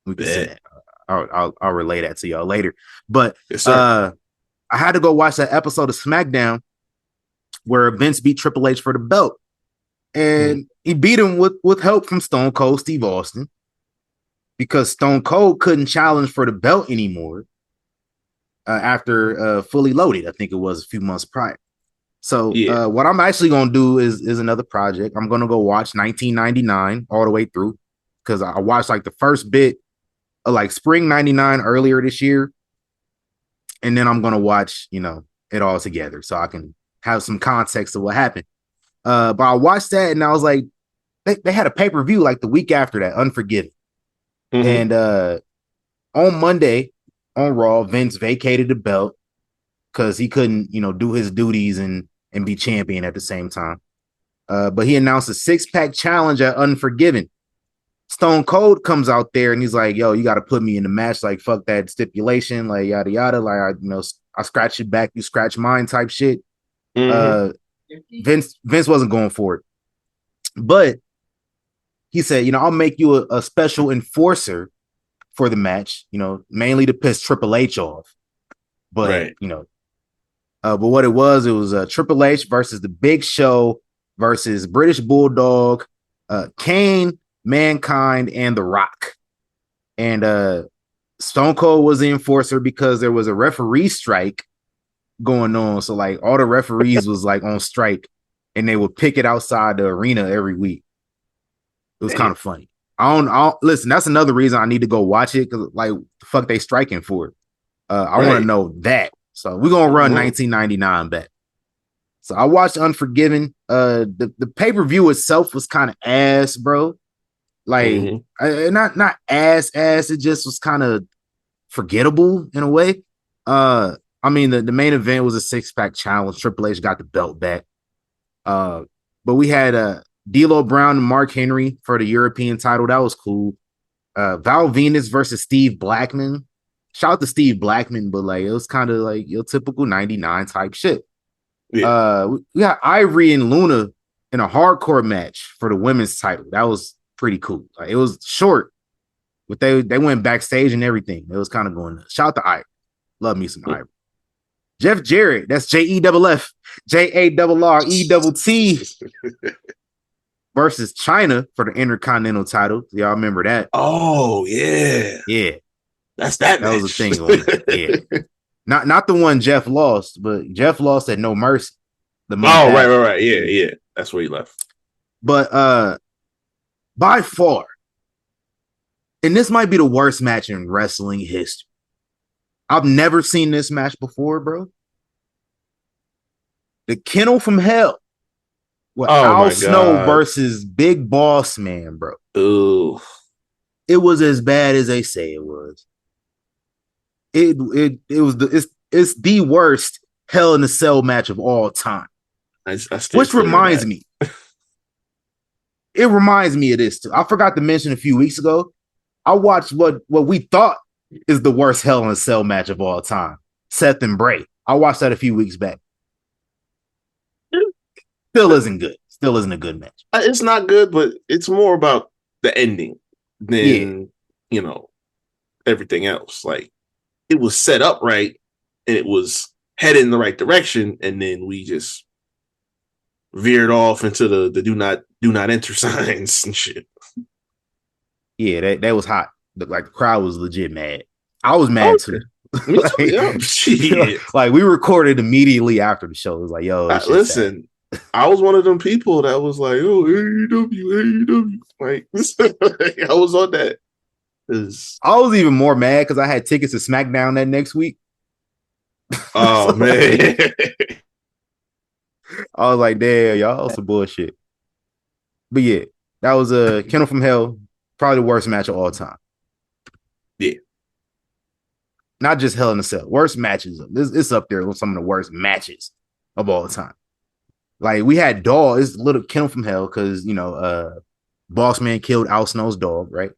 We can see that. I'll relay that to y'all later. But yes, sir. I had to go watch that episode of SmackDown where Vince beat Triple H for the belt. And he beat him with help from Stone Cold Steve Austin because Stone Cold couldn't challenge for the belt anymore after Fully Loaded. I think it was a few months prior. So what I'm actually going to do is another project. I'm going to go watch 1999 all the way through because I watched like the first bit of like spring 99 earlier this year. And then I'm going to watch, it all together so I can have some context of what happened. But I watched that and I was like, they had a pay-per-view like the week after that, Unforgiven. Mm-hmm. And on Monday on Raw, Vince vacated the belt because he couldn't, do his duties and be champion at the same time. But he announced a 6-pack challenge at Unforgiven. Stone Cold comes out there and he's like, yo, you got to put me in the match. Like, fuck that stipulation, like yada, yada. Like, I scratch your back, you scratch mine type shit. Mm-hmm. Vince wasn't going for it, but he said, I'll make you a special enforcer for the match, mainly to piss Triple H off. But, but what it was Triple H versus the Big Show versus British Bulldog, Kane, Mankind, and The Rock. And Stone Cold was the enforcer because there was a referee strike going on. So like all the referees was like on strike and they would pick it outside the arena every week. It was kind of funny. I don't listen, that's another reason I need to go watch it because like the fuck they striking for it. I want to know that. So we're gonna run 1999 back. So I watched Unforgiven. The pay-per-view itself was kind of ass, bro. Like not ass. It just was kind of forgettable in a way. I mean, the main event was a 6-pack challenge. Triple H got the belt back. But we had D'Lo Brown and Mark Henry for the European title. That was cool. Val Venus versus Steve Blackman. Shout out to Steve Blackman, but like it was kind of like your typical 99 type shit. Yeah. We got Ivory and Luna in a hardcore match for the women's title. That was pretty cool. Like, it was short, but they went backstage and everything. It was kind of going nuts. Shout out to Ivory. Love me some Ivory. Jeff Jarrett, that's JEFF, JARRETT versus China for the Intercontinental title. Y'all remember that? Oh yeah, yeah. That's that. That was a thing. Yeah, not the one Jeff lost, but Jeff lost at No Mercy. Right. Yeah. That's where he left. But by far, and this might be the worst match in wrestling history. I've never seen this match before, bro. The Kennel from Hell with Al Snow versus Big Boss Man, bro. Ooh. It was as bad as they say it was. It's the worst Hell in a Cell match of all time. Which reminds me. It reminds me of this too. I forgot to mention a few weeks ago. I watched what we thought is the worst Hell in a Cell match of all time. Seth and Bray. I watched that a few weeks back. Still isn't good. Still isn't a good match. It's not good, but it's more about the ending than everything else. Like it was set up right and it was headed in the right direction, and then we just veered off into the do not enter signs and shit. Yeah, that was hot. Like the crowd was legit mad. I was mad too. Like we recorded immediately after the show. It was like, yo, listen, I was one of them people that was like, oh, AEW. Like I was on that. I was even more mad because I had tickets to SmackDown that next week. Oh man. I was like, damn, y'all some bullshit. But yeah, that was a Kennel from Hell, probably the worst match of all time. Yeah. Not just Hell in a Cell. Worst matches. It's up there with some of the worst matches of all time. Like we had dog. It's little Kennel from Hell because Boss Man killed Al Snow's dog, right?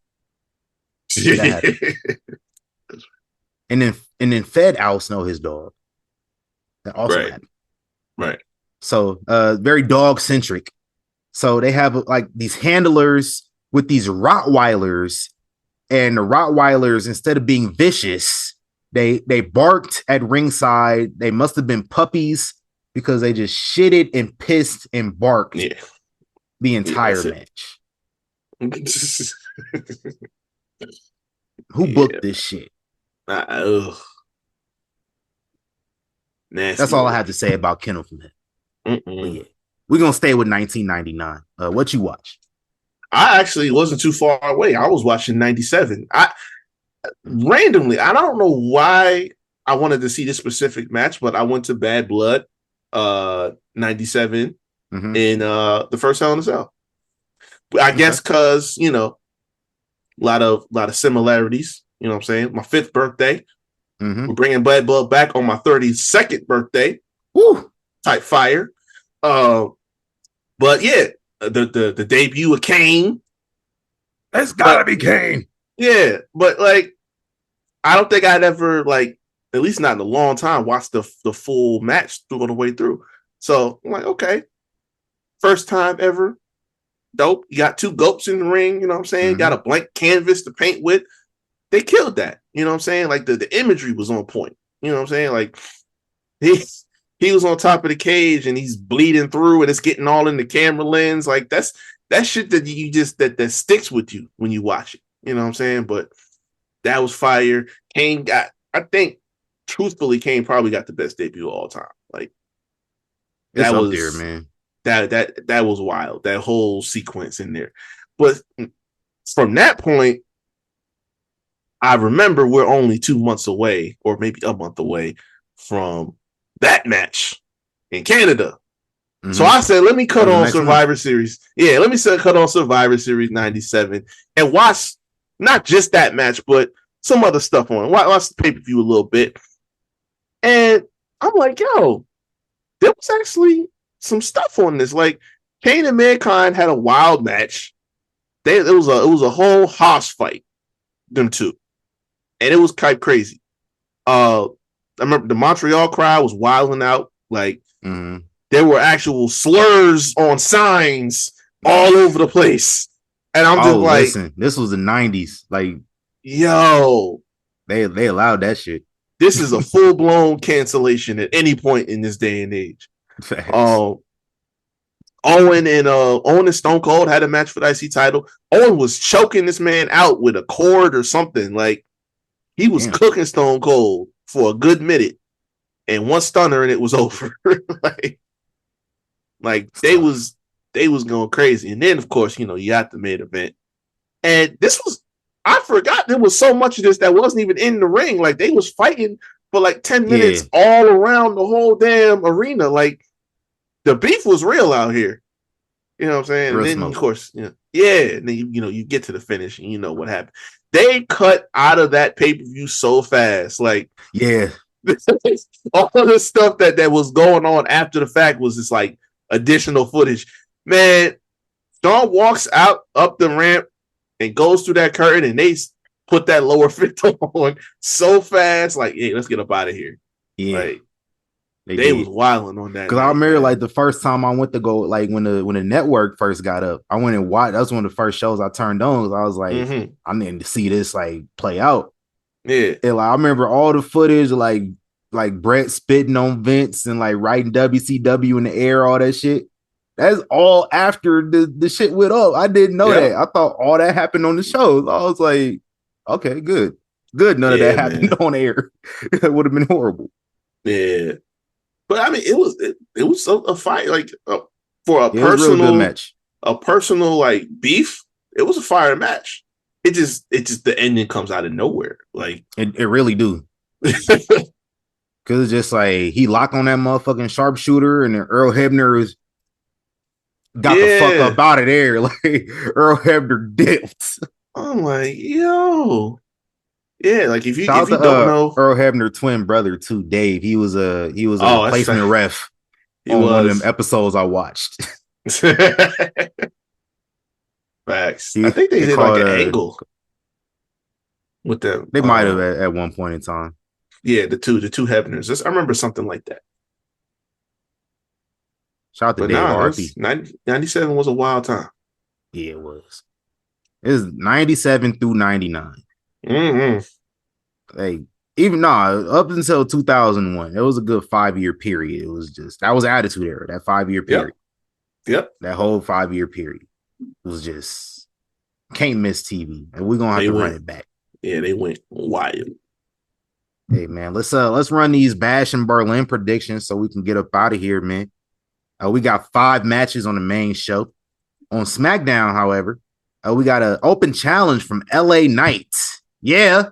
and then fed Al Snow his dog. That also happened. Right. So very dog centric. So they have like these handlers with these Rottweilers, and the Rottweilers, instead of being vicious, they barked at ringside. They must have been puppies because they just shitted and pissed and barked the entire match. Who booked this shit? Nasty. That's all I have to say about Kennel from Hell. Yeah, we're gonna stay with 1999. What you watch? I actually wasn't too far away. I was watching 97. I randomly, I don't know why I wanted to see this specific match, but I went to Bad Blood 97 in the first Hell in a Cell. I guess because a lot of similarities. You know what I'm saying? My 5th birthday. We're bringing Bad Blood back on my 32nd birthday. Woo! Type fire. But yeah, the debut of Kane. It's gotta be Kane. Yeah, but like, I don't think I'd ever at least not in a long time, watched the full match all the way through. So I'm like, okay, first time ever. Dope. You got 2 goats in the ring. You know what I'm saying? Got a blank canvas to paint with. They killed that. You know what I'm saying? Like the imagery was on point. You know what I'm saying? Like he was on top of the cage and he's bleeding through and it's getting all in the camera lens. Like that shit that you just that sticks with you when you watch it. You know what I'm saying? But that was fire. Kane got, I think, truthfully, Kane probably got the best debut of all time. Like that was there, man. That was wild. That whole sequence in there. But from that point, I remember we're only 2 months away, or maybe a month away, from that match in Canada. So I said, let me cut on Survivor Series. Yeah, let me cut on Survivor Series 97 and watch not just that match, but some other stuff on. Watch the pay-per-view a little bit. And I'm like, yo, there was actually some stuff on this. Like, Kane and Mankind had a wild match. It was a whole house fight, them two. And it was kind of crazy. I remember the Montreal crowd was wilding out. Like, there were actual slurs on signs all over the place. And I'm just like, listen, this was the 90s. Like, yo, they allowed that shit. this is a full-blown cancellation at any point in this day and age. Owen and Stone Cold had a match for the IC title. Owen was choking this man out with a cord or something. Like, he was cooking Stone Cold for a good minute, and one stunner and it was over. like they was going crazy. And then, of course, you got the main event. And I forgot there was so much of this that wasn't even in the ring. Like, they was fighting for like 10 minutes all around the whole damn arena. Like, the beef was real out here. You know what I'm saying? Real and then, smoke. of course, and then you get to the finish and you know what happened. They cut out of that pay-per-view so fast. Like, all of the stuff that was going on after the fact was just like additional footage. Man, Shawn walks out up the ramp and goes through that curtain, and they put that lower fifth on so fast. Like, hey, let's get up out of here. Yeah. Like, they was wilding on that. Because I remember, like, the first time I went to go, like, when the network first got up, I went and watched. That was one of the first shows I turned on. I was like, I need to see this, like, play out. Yeah. And, like, I remember all the footage, like Brett spitting on Vince and, like, writing WCW in the air, all that shit. That's all after the shit went up. I didn't know that. I thought all that happened on the shows. I was like, okay, good. None of that happened on air. It would have been horrible. Yeah. But I mean, it was a fight, like, for a personal was a real good match. A personal, like, beef. It was a fire match. It just the ending comes out of nowhere. Like, it really do. Because it's just like he locked on that motherfucking sharpshooter, and then Earl Hebner got the fuck up out of there. Like, Earl Hebner dipped. I'm like, yo. Yeah, like if you Shout don't out to, know Earl Hebner twin brother too, Dave. He was a replacement ref on one of them episodes I watched. Facts. I think they did like an angle with them. They might have at one point in time. Yeah, the two Hebners. I remember something like that. Shout out to Dave Harvey. 97 was a wild time. Yeah, it was. It was 97 through 99. Like, up until 2001, it was a good 5-year period. It was just, that was Attitude Era, that 5-year period. Yep. That whole 5-year period was just can't miss TV, and we're gonna have to run it back. Yeah, they went wild. Hey man, let's run these Bash and Berlin predictions so we can get up out of here, man. We got 5 matches on the main show. On SmackDown, however, we got an open challenge from LA Knight. Yeah.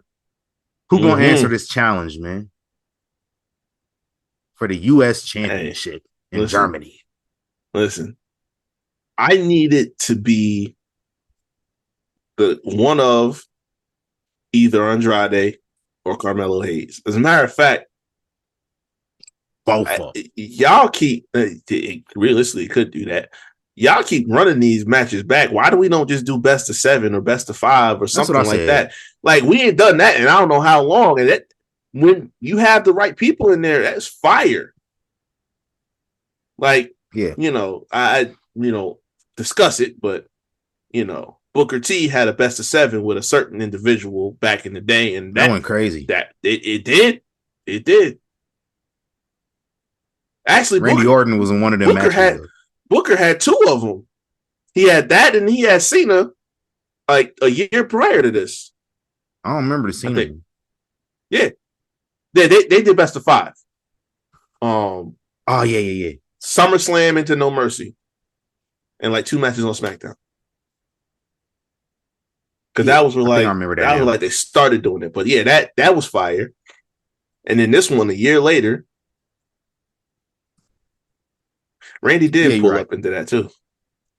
Who gonna answer this challenge, man? For the US Championship in Germany. Listen, I need it to be the one of either Andrade or Carmelo Hayes. As a matter of fact, both y'all keep realistically could do that. Y'all keep running these matches back. Why do we don't just do best of 7 or best of 5 or something like that? Like, we ain't done that in I don't know how long. And that, when you have the right people in there, that's fire. Like, I discuss it, but Booker T had a best of 7 with a certain individual back in the day, and that went crazy. That it did. Actually, Randy Orton was in one of them matches. Booker had 2 of them. He had that, and he had Cena like a year prior to this. I don't remember the Cena. Yeah, they did best of 5. Oh yeah. SummerSlam into No Mercy, and like 2 matches on SmackDown. Because that was like, I remember that was like they started doing it. But yeah, that was fire. And then this one a year later, Randy did pull up into that too.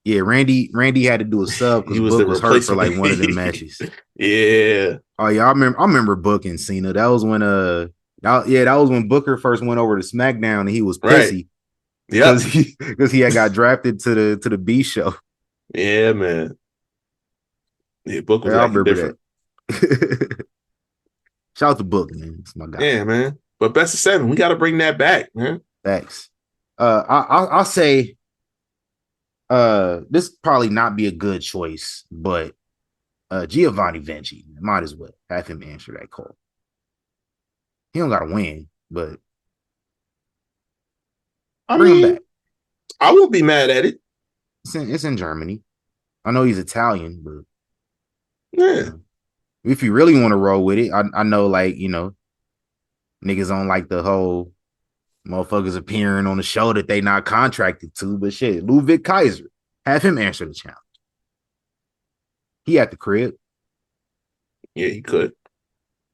Yeah, Randy had to do a sub He because was Book the was hurt for like replacement. one of them matches. Yeah. Oh yeah, I remember Book and Cena. That was when that was when Booker first went over to SmackDown and he was Right. pissy Yep. because he had got drafted to the B show. Yeah, man. Yeah, Book was Yeah, I acting remember different. that. Shout out to Book, man. It's my guy. Yeah, man. But best of 7, we got to bring that back, man. Thanks. I'll say this probably not be a good choice, but Giovanni Vinci, might as well have him answer that call. He don't gotta win, but I bring him mean, back. I won't be mad at it. It's in Germany. I know he's Italian, but Yeah. if you really want to roll with it, I know, like, niggas don't like the whole motherfuckers appearing on the show that they not contracted to, but shit, Ludwig Kaiser, have him answer the challenge. He at the crib. Yeah, he could.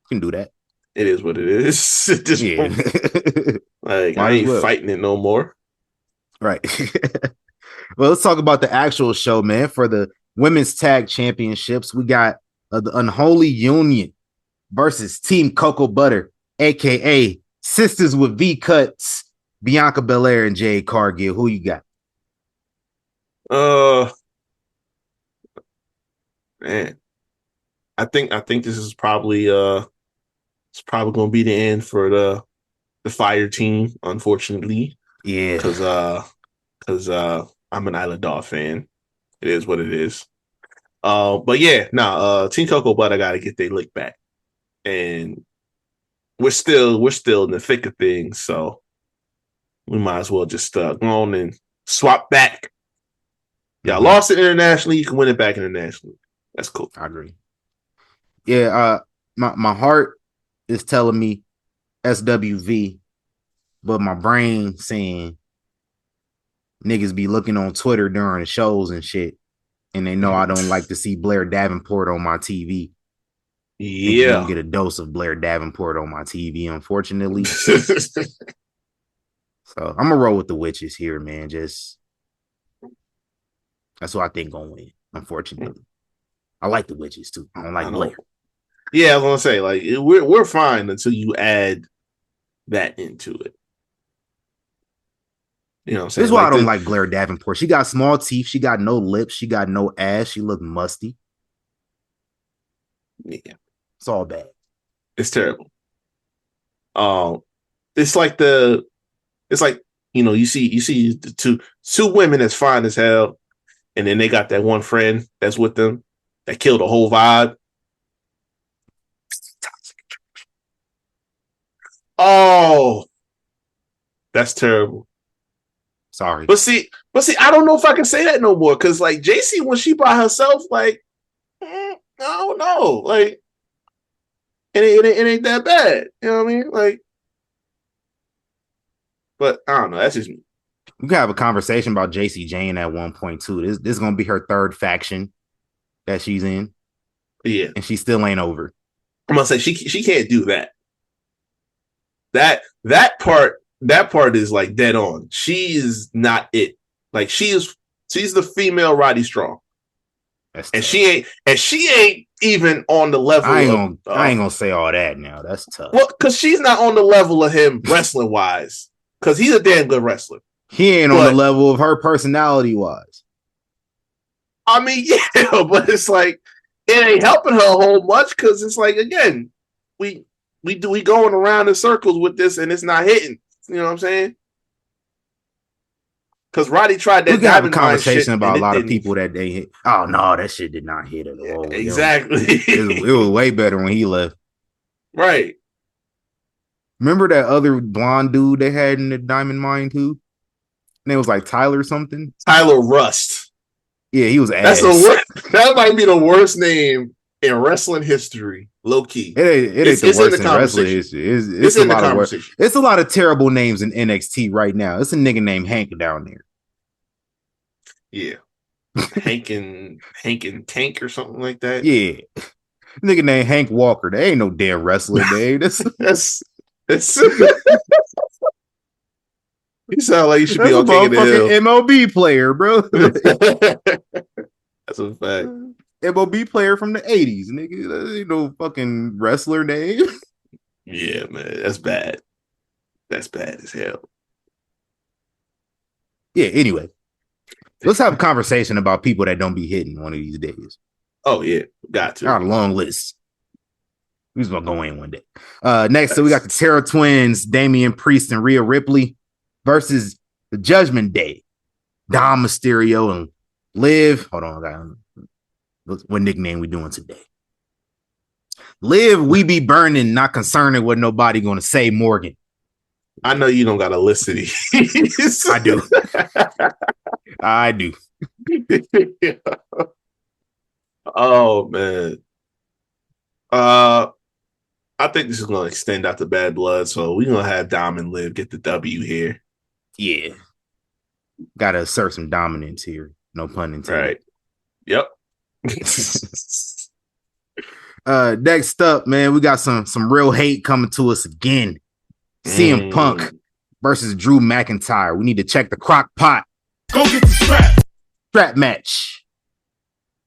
Can do that. It is what it is. At this Yeah. point. Like, Might I as ain't well. fighting it no more. Right. Well, let's talk about the actual show, man. For the women's tag championships, we got the Unholy Union versus Team Cocoa Butter, aka Sisters with V Cuts, Bianca Belair and Jade Cargill. Who you got? Man. I think this is probably it's probably gonna be the end for the Fire team, unfortunately. Yeah. Because I'm an Isla Daw fan. It is what it is. But yeah, Team Cocoa Butter gotta get their lick back. And we're still in the thick of things, so we might as well just go on and swap back. Y'all lost it internationally, you can win it back internationally. That's cool. I agree. Yeah, my heart is telling me SWV, but my brain saying niggas be looking on Twitter during the shows and shit, and they know I don't like to see Blair Davenport on my TV. You don't get a dose of Blair Davenport on my TV, unfortunately. So I'm gonna roll with the witches here, man. Just that's what I think gonna win. Unfortunately, I like the witches too. I don't like Blair. Yeah, I was gonna say, like, we're fine until you add that into it. You know what I'm saying? This is why I don't like Blair Davenport. She got small teeth. She got no lips. She got no ass. She look musty. Yeah, it's all bad. It's terrible. It's like you see the two women that's fine as hell, and then they got that one friend that's with them that killed the whole vibe. Oh, that's terrible. Sorry. But see, I don't know if I can say that no more, because like JC, when she by herself, like, I don't know, like, it ain't that bad. You know what I mean? Like, but I don't know. That's just me. We can have a conversation about JC Jane at one point too. This is gonna be her third faction that she's in. Yeah, and she still ain't over. I'm gonna say she can't do that. That part is like dead on. She is not it. Like she's the female Roddy Strong, and she ain't even on the level. I ain't gonna say all that now. That's tough. Well, because she's not on the level of him wrestling wise. Because he's a damn good wrestler. He ain't on the level of her personality wise. I mean, yeah, but it's like it ain't helping her a whole much because it's like, again, we going around in circles with this and it's not hitting. You know what I'm saying? Because Roddy tried that. We can have a conversation about a lot of people that they hit. Oh no, that shit did not hit at all. Exactly. It was way better when he left. Right. Remember that other blonde dude they had in the Diamond Mine too? And it was like Tyler something. Tyler Rust. Yeah, he was ass. That might be the worst name in wrestling history. Low key. It ain't the worst in wrestling history. It's a lot of work. It's a lot of terrible names in NXT right now. It's a nigga named Hank down there. Yeah. Hank and Tank or something like that. Yeah. Nigga named Hank Walker. There ain't no damn wrestler name. That's You sound like you should That's be a on King of the Hill. motherfucking MLB player, bro. That's a fact. MLB player from the 80s, nigga. That ain't no fucking wrestler name. Yeah, man. That's bad. That's bad as hell. Yeah, anyway. Let's have a conversation about people that don't be hitting one of these days. Oh, yeah. Got to. Got a long list. We just gonna go in one day. Next, so we got the Terror Twins, Damian Priest and Rhea Ripley versus the Judgment Day, Dom Mysterio and Liv. Hold on, guys. What nickname we doing today? Liv, we be burning, not concerned with nobody gonna say Morgan. I know you don't got a list of these. I do. I do. Oh man. I think this is gonna extend out to Bad Blood, so we're gonna have Dom and Liv get the W here. Yeah. Gotta assert some dominance here. No pun intended. Right. Yep. Next up, man, we got some real hate coming to us again. CM Punk versus Drew McIntyre. We need to check the crock pot. Go get the Strap match.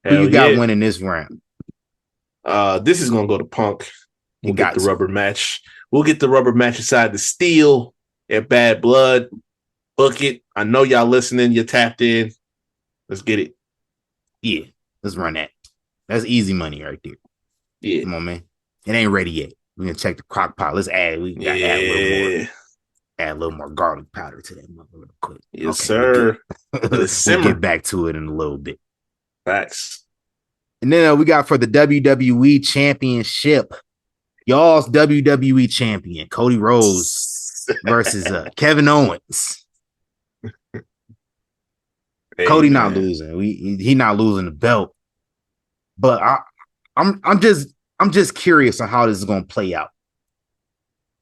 Who you got winning this round? This is gonna go to Punk. We'll get the to. rubber match. We'll get the rubber match inside the steel at Bad Blood. Book it. I know y'all listening. You tapped in. Let's get it. Yeah, let's run that. That's easy money right there. Yeah. Come on, man. It ain't ready yet. We're gonna check the crock pot. Let's add. We gotta add a little more. Add a little more garlic powder to that mother real quick. Yes, sir. We'll get back to it in a little bit. Facts. And then we got for the WWE Championship, y'all's WWE Champion, Cody Rhodes versus Kevin Owens. Hey, Cody man. not losing. He not losing the belt. But I'm just curious on how this is gonna play out.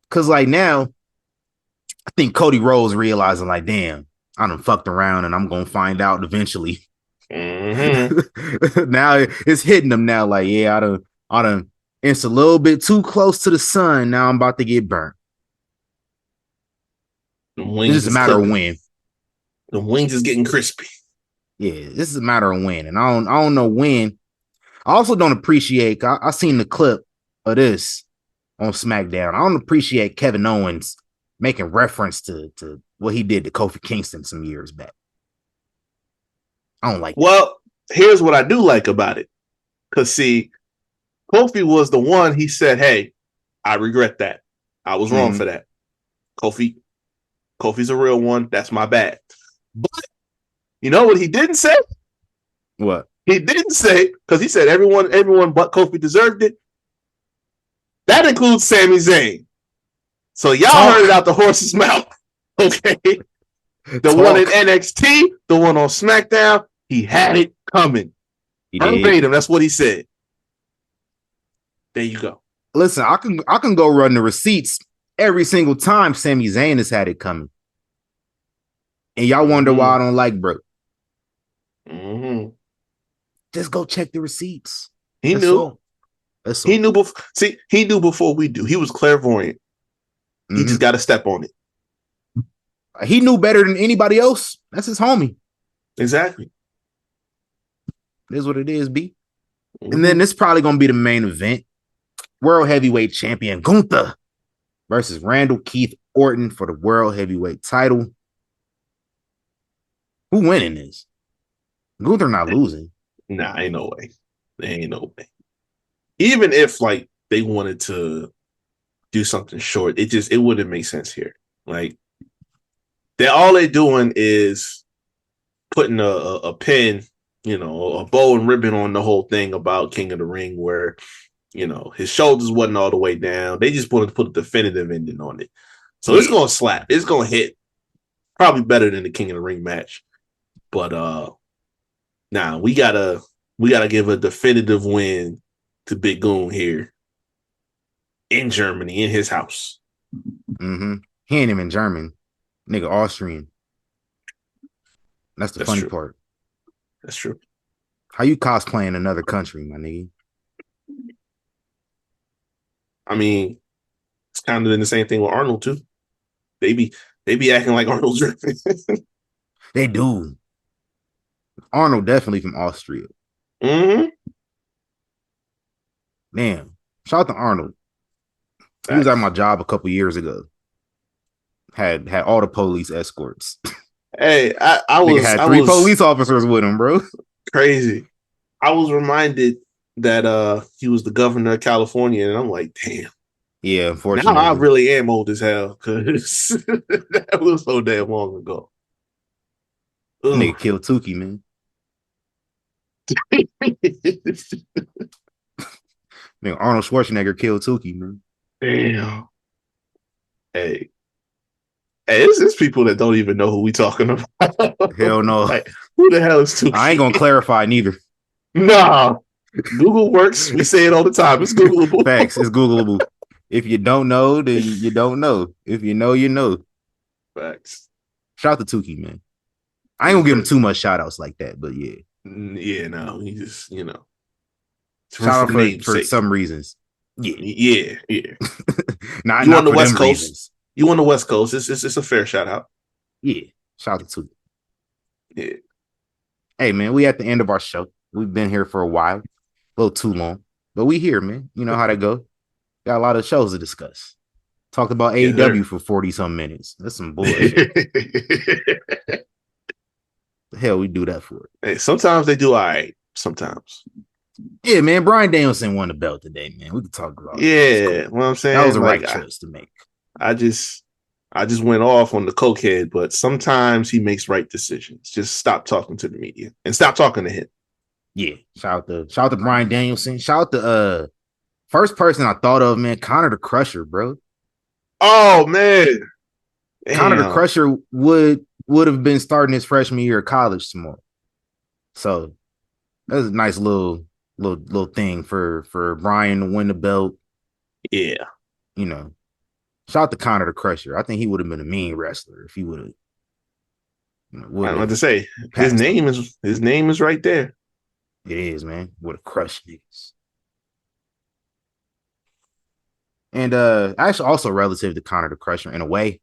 Cause like now, I think Cody Rhodes realizing like, damn, I done fucked around and I'm gonna find out eventually. Mm-hmm. Now it's hitting him now. Like, yeah, I done. It's a little bit too close to the sun. Now I'm about to get burnt. It's just a matter of when. The wings is getting crispy. Yeah, this is a matter of when, and I don't know when. I also don't appreciate. I seen the clip of this on SmackDown. I don't appreciate Kevin Owens making reference to what he did to Kofi Kingston some years back. I don't like. Well, here's what I do like about it. Because see, Kofi was the one. He said, "Hey, I regret that. I was wrong for that." Kofi's a real one. That's my bad. But you know what he didn't say? What? He didn't say, because he said everyone but Kofi deserved it. That includes Sami Zayn. So y'all heard it out the horse's mouth. Okay. The one in NXT, the one on SmackDown, he had it coming. Verbatim, that's what he said. There you go. Listen, I can go run the receipts every single time Sami Zayn has had it coming. And y'all wonder why I don't like Brooke. Mm-hmm. Just go check the receipts. He knew. He knew before. See, he knew before we do. He was clairvoyant. He just got to step on it. He knew better than anybody else. That's his homie. Exactly. It is what it is, B. And then this is probably going to be the main event. World Heavyweight Champion Gunther versus Randall Keith Orton for the World Heavyweight title. Who winning this? Gunther not losing. Nah, ain't no way. There ain't no way. Even if like they wanted to do something short, it wouldn't make sense here. Like all they're doing is putting a pin, a bow and ribbon on the whole thing about King of the Ring, where his shoulders wasn't all the way down. They just wanted to put a definitive ending on it. So it's gonna slap. It's gonna hit. Probably better than the King of the Ring match. But now we gotta give a definitive win to Big Goon here in Germany, in his house. Mm-hmm. He ain't even German. Nigga Austrian. That's funny true. part. That's true. How you cosplaying another country, my nigga? I mean, it's kind of been the same thing with Arnold too. They be They be acting like Arnold Griffin. They do. Arnold definitely from Austria. Mm-hmm. Man, shout out to Arnold. He was at my job a couple years ago. Had all the police escorts. Hey, I Nigga was had I three was police officers with him, bro. crazy. I was reminded that he was the governor of California, and I'm like, damn. Yeah, Now unfortunately. I really am old as hell because that was so damn long ago. Nigga killed Tukey, man. Nigga, Arnold Schwarzenegger killed Tukey, man. Damn. Hey, it's people that don't even know who we talking about. Hell no. Like, who the hell is Tukey? I ain't gonna clarify neither. Nah. Google works. We say it all the time. It's Googleable. Facts. It's Googleable. If you don't know, then you don't know. If you know, you know. Facts. Shout out to Tukey, man. I ain't gonna give him too much shout outs like that, but yeah. Yeah, no. He just, Shout out for namesake. some reasons. Yeah. Yeah. not You on the for West them Coast? reasons. You on the West Coast. It's a fair shout out. Yeah. Shout out to Tukey. Yeah. Hey, man, we at the end of our show. We've been here for a while. A little too long. But we here, man. You know how that go. Got a lot of shows to discuss. Talked about Yes, AEW sir. for 40-some minutes. That's some bullshit. The hell we do that for? Hey, sometimes they do all right. Sometimes. Yeah, man. Bryan Danielson won the belt today, man. We could talk about it. Yeah. What I'm saying? That was the like, right choice to make. I just went off on the cokehead, but sometimes he makes right decisions. Just stop talking to the media and stop talking to him. Yeah. Shout out to Bryan Danielson. Shout out to first person I thought of, man, Connor the Crusher, bro. Oh man. Connor the Damn. Crusher would have been starting his freshman year of college tomorrow. So that's a nice little thing for Bryan to win the belt. Yeah. You know, shout out to Connor the Crusher. I think he would have been a mean wrestler if he would have. I don't know what to say. His name is right there. It is, man. Would have crushed niggas. And actually also relative to Connor the Crusher in a way.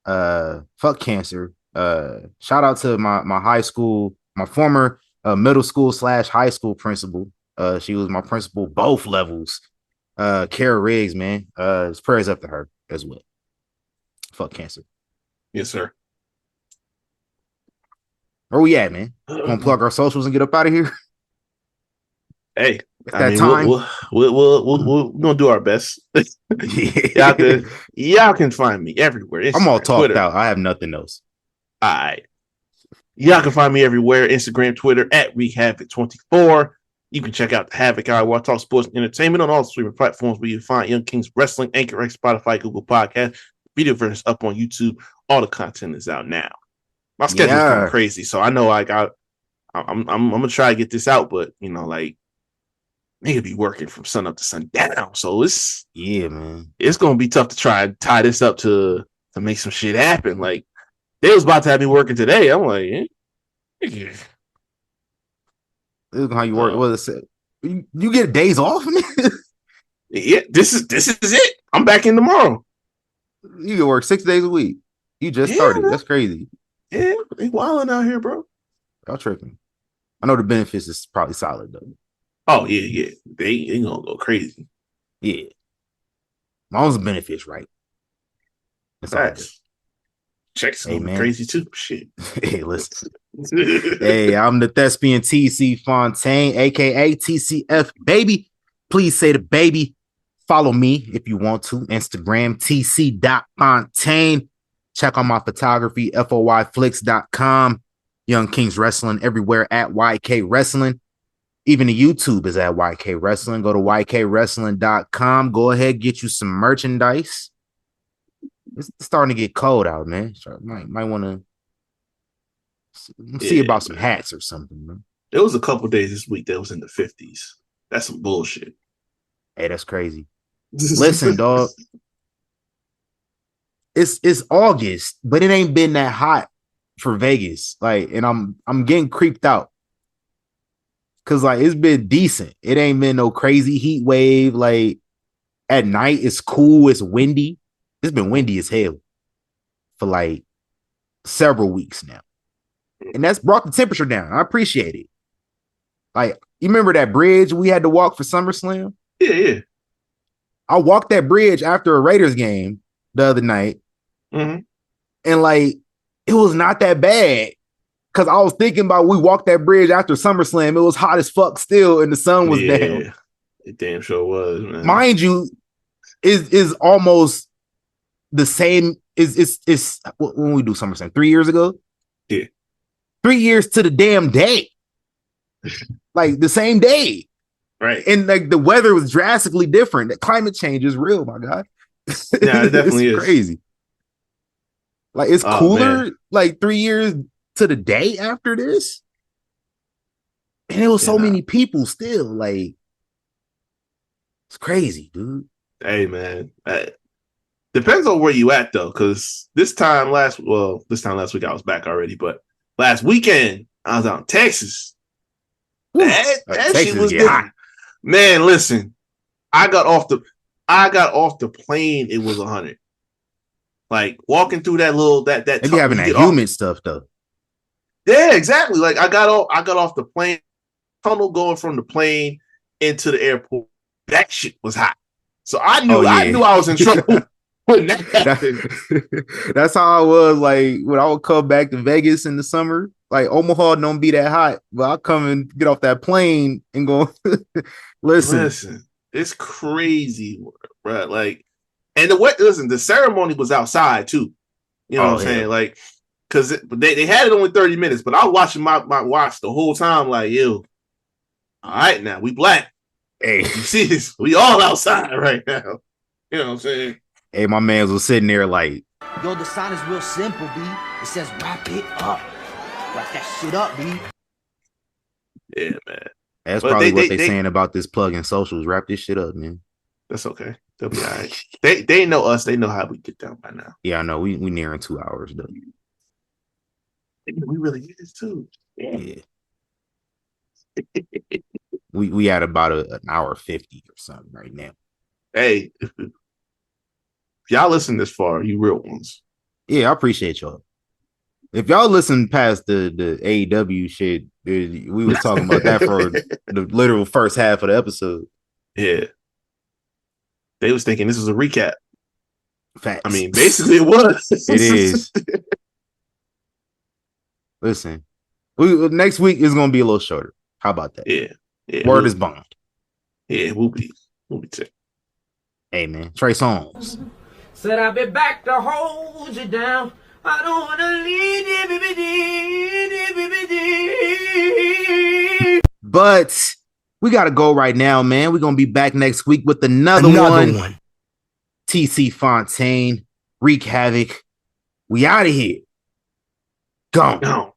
Fuck cancer. Shout out to my high school, my former middle school / high school principal. She was my principal both levels. Kara Riggs, man. His prayers up to her as well. Fuck cancer. Yes, sir. Where we at, man? Gonna plug our socials and get up out of here. Hey, At that time. we're gonna do our best. y'all can find me everywhere. I'm all Instagram, talked Twitter. out. I have nothing else. All right. Y'all can find me everywhere. Instagram, Twitter at WreakHavoc24. You can check out the Havoc Hour, where I talk sports and entertainment on all streaming platforms where you find Young Kings Wrestling, Anchor X, Spotify, Google Podcast. Video version is up on YouTube. All the content is out now. My schedule's going crazy, so I know I'm gonna try to get this out, but nigga be working from sun up to sundown. So it's man. It's gonna be tough to try and tie this up to make some shit happen. Like they was about to have me working today. I'm like, This is how you work. What is it? You get days off? yeah, this is it. I'm back in tomorrow. You can work 6 days a week. You just started. Bro. That's crazy. Yeah, they wilding out here, bro. Y'all tripping. I know the benefits is probably solid though. Oh yeah. They gonna go crazy. Yeah. Mom's benefits, right? That's all good. Checks Hey, man. crazy too. Shit. Hey, listen. Hey, I'm the thespian TC Fontaine, aka TCF Baby. Please say the baby. Follow me if you want to. Instagram tc.fontaine. Check out my photography, foyflix.com. Young Kings Wrestling everywhere at YK Wrestling. Even the YouTube is at YK Wrestling. Go to ykwrestling.com. Go ahead, get you some merchandise. It's starting to get cold out, man. So might want to see about some hats or something, man. There was a couple days this week that was in the 50s. That's some bullshit. Hey, that's crazy. Listen, dog. It's August, but it ain't been that hot for Vegas. Like, and I'm getting creeped out. Cause like it's been decent. It ain't been no crazy heat wave. Like at night, it's cool, it's windy. It's been windy as hell. for like several weeks now. And that's brought the temperature down. I appreciate it. Like, you remember that bridge we had to walk for SummerSlam? Yeah. I walked that bridge after a Raiders game the other night. Mm-hmm. And like, it was not that bad. Cause I was thinking about we walked that bridge after SummerSlam. It was hot as fuck still, and the sun was down. It damn sure was, man. Mind you, is almost the same. Is when we do SummerSlam 3 years ago? Yeah. 3 years to the damn day. Like the same day. Right. And like the weather was drastically different. The climate change is real, my God. Yeah, it definitely is crazy. Like it's cooler like 3 years to the day after this. And it was so many people still. Like it's crazy, dude. Hey, man. Depends on where you at though, because this time last week I was back already, but last weekend I was out in Texas. That shit was different. Man, listen, I got off the plane. It was 100. Like walking through that little that. They be having that humid stuff though. Yeah, exactly. Like I got off the plane, tunnel going from the plane into the airport. That shit was hot. So I knew I was in trouble when that happened. That's how I was like when I would come back to Vegas in the summer. Like Omaha don't be that hot, but I'll come and get off that plane and go listen. It's crazy, bro. Like, and the ceremony was outside too. You know what I'm saying? Like, because they had it only 30 minutes, but I was watching my watch the whole time. Like, yo, all right, now we black. Hey, you see this? We all outside right now. You know what I'm saying? Hey, my man was sitting there like, yo, the sign is real simple, B. It says wrap it up. Wrap that shit up, B. Yeah, man. That's probably what they're saying about this plug in socials. Wrap this shit up, man. That's okay. They'll be all right. They know us. They know how we get down by now. Yeah, I know. We nearing 2 hours though. We really is too. Yeah. we at about an hour 50 or something right now. Hey, if y'all listen this far, you real ones. Yeah, I appreciate y'all. If y'all listen past the AEW shit, we was talking about that for the literal first half of the episode. Yeah. They was thinking this was a recap. Facts. I mean, basically it was. It is. Listen, next week is going to be a little shorter. How about that? Yeah. Word is bond. Yeah, we'll be sick. Hey, man. Trey Songz. Said I'll be back to hold you down. I don't want to leave you, but we got to go right now, man. We're going to be back next week with another one. TC Fontaine, Wreak Havoc. We out of here. Gone.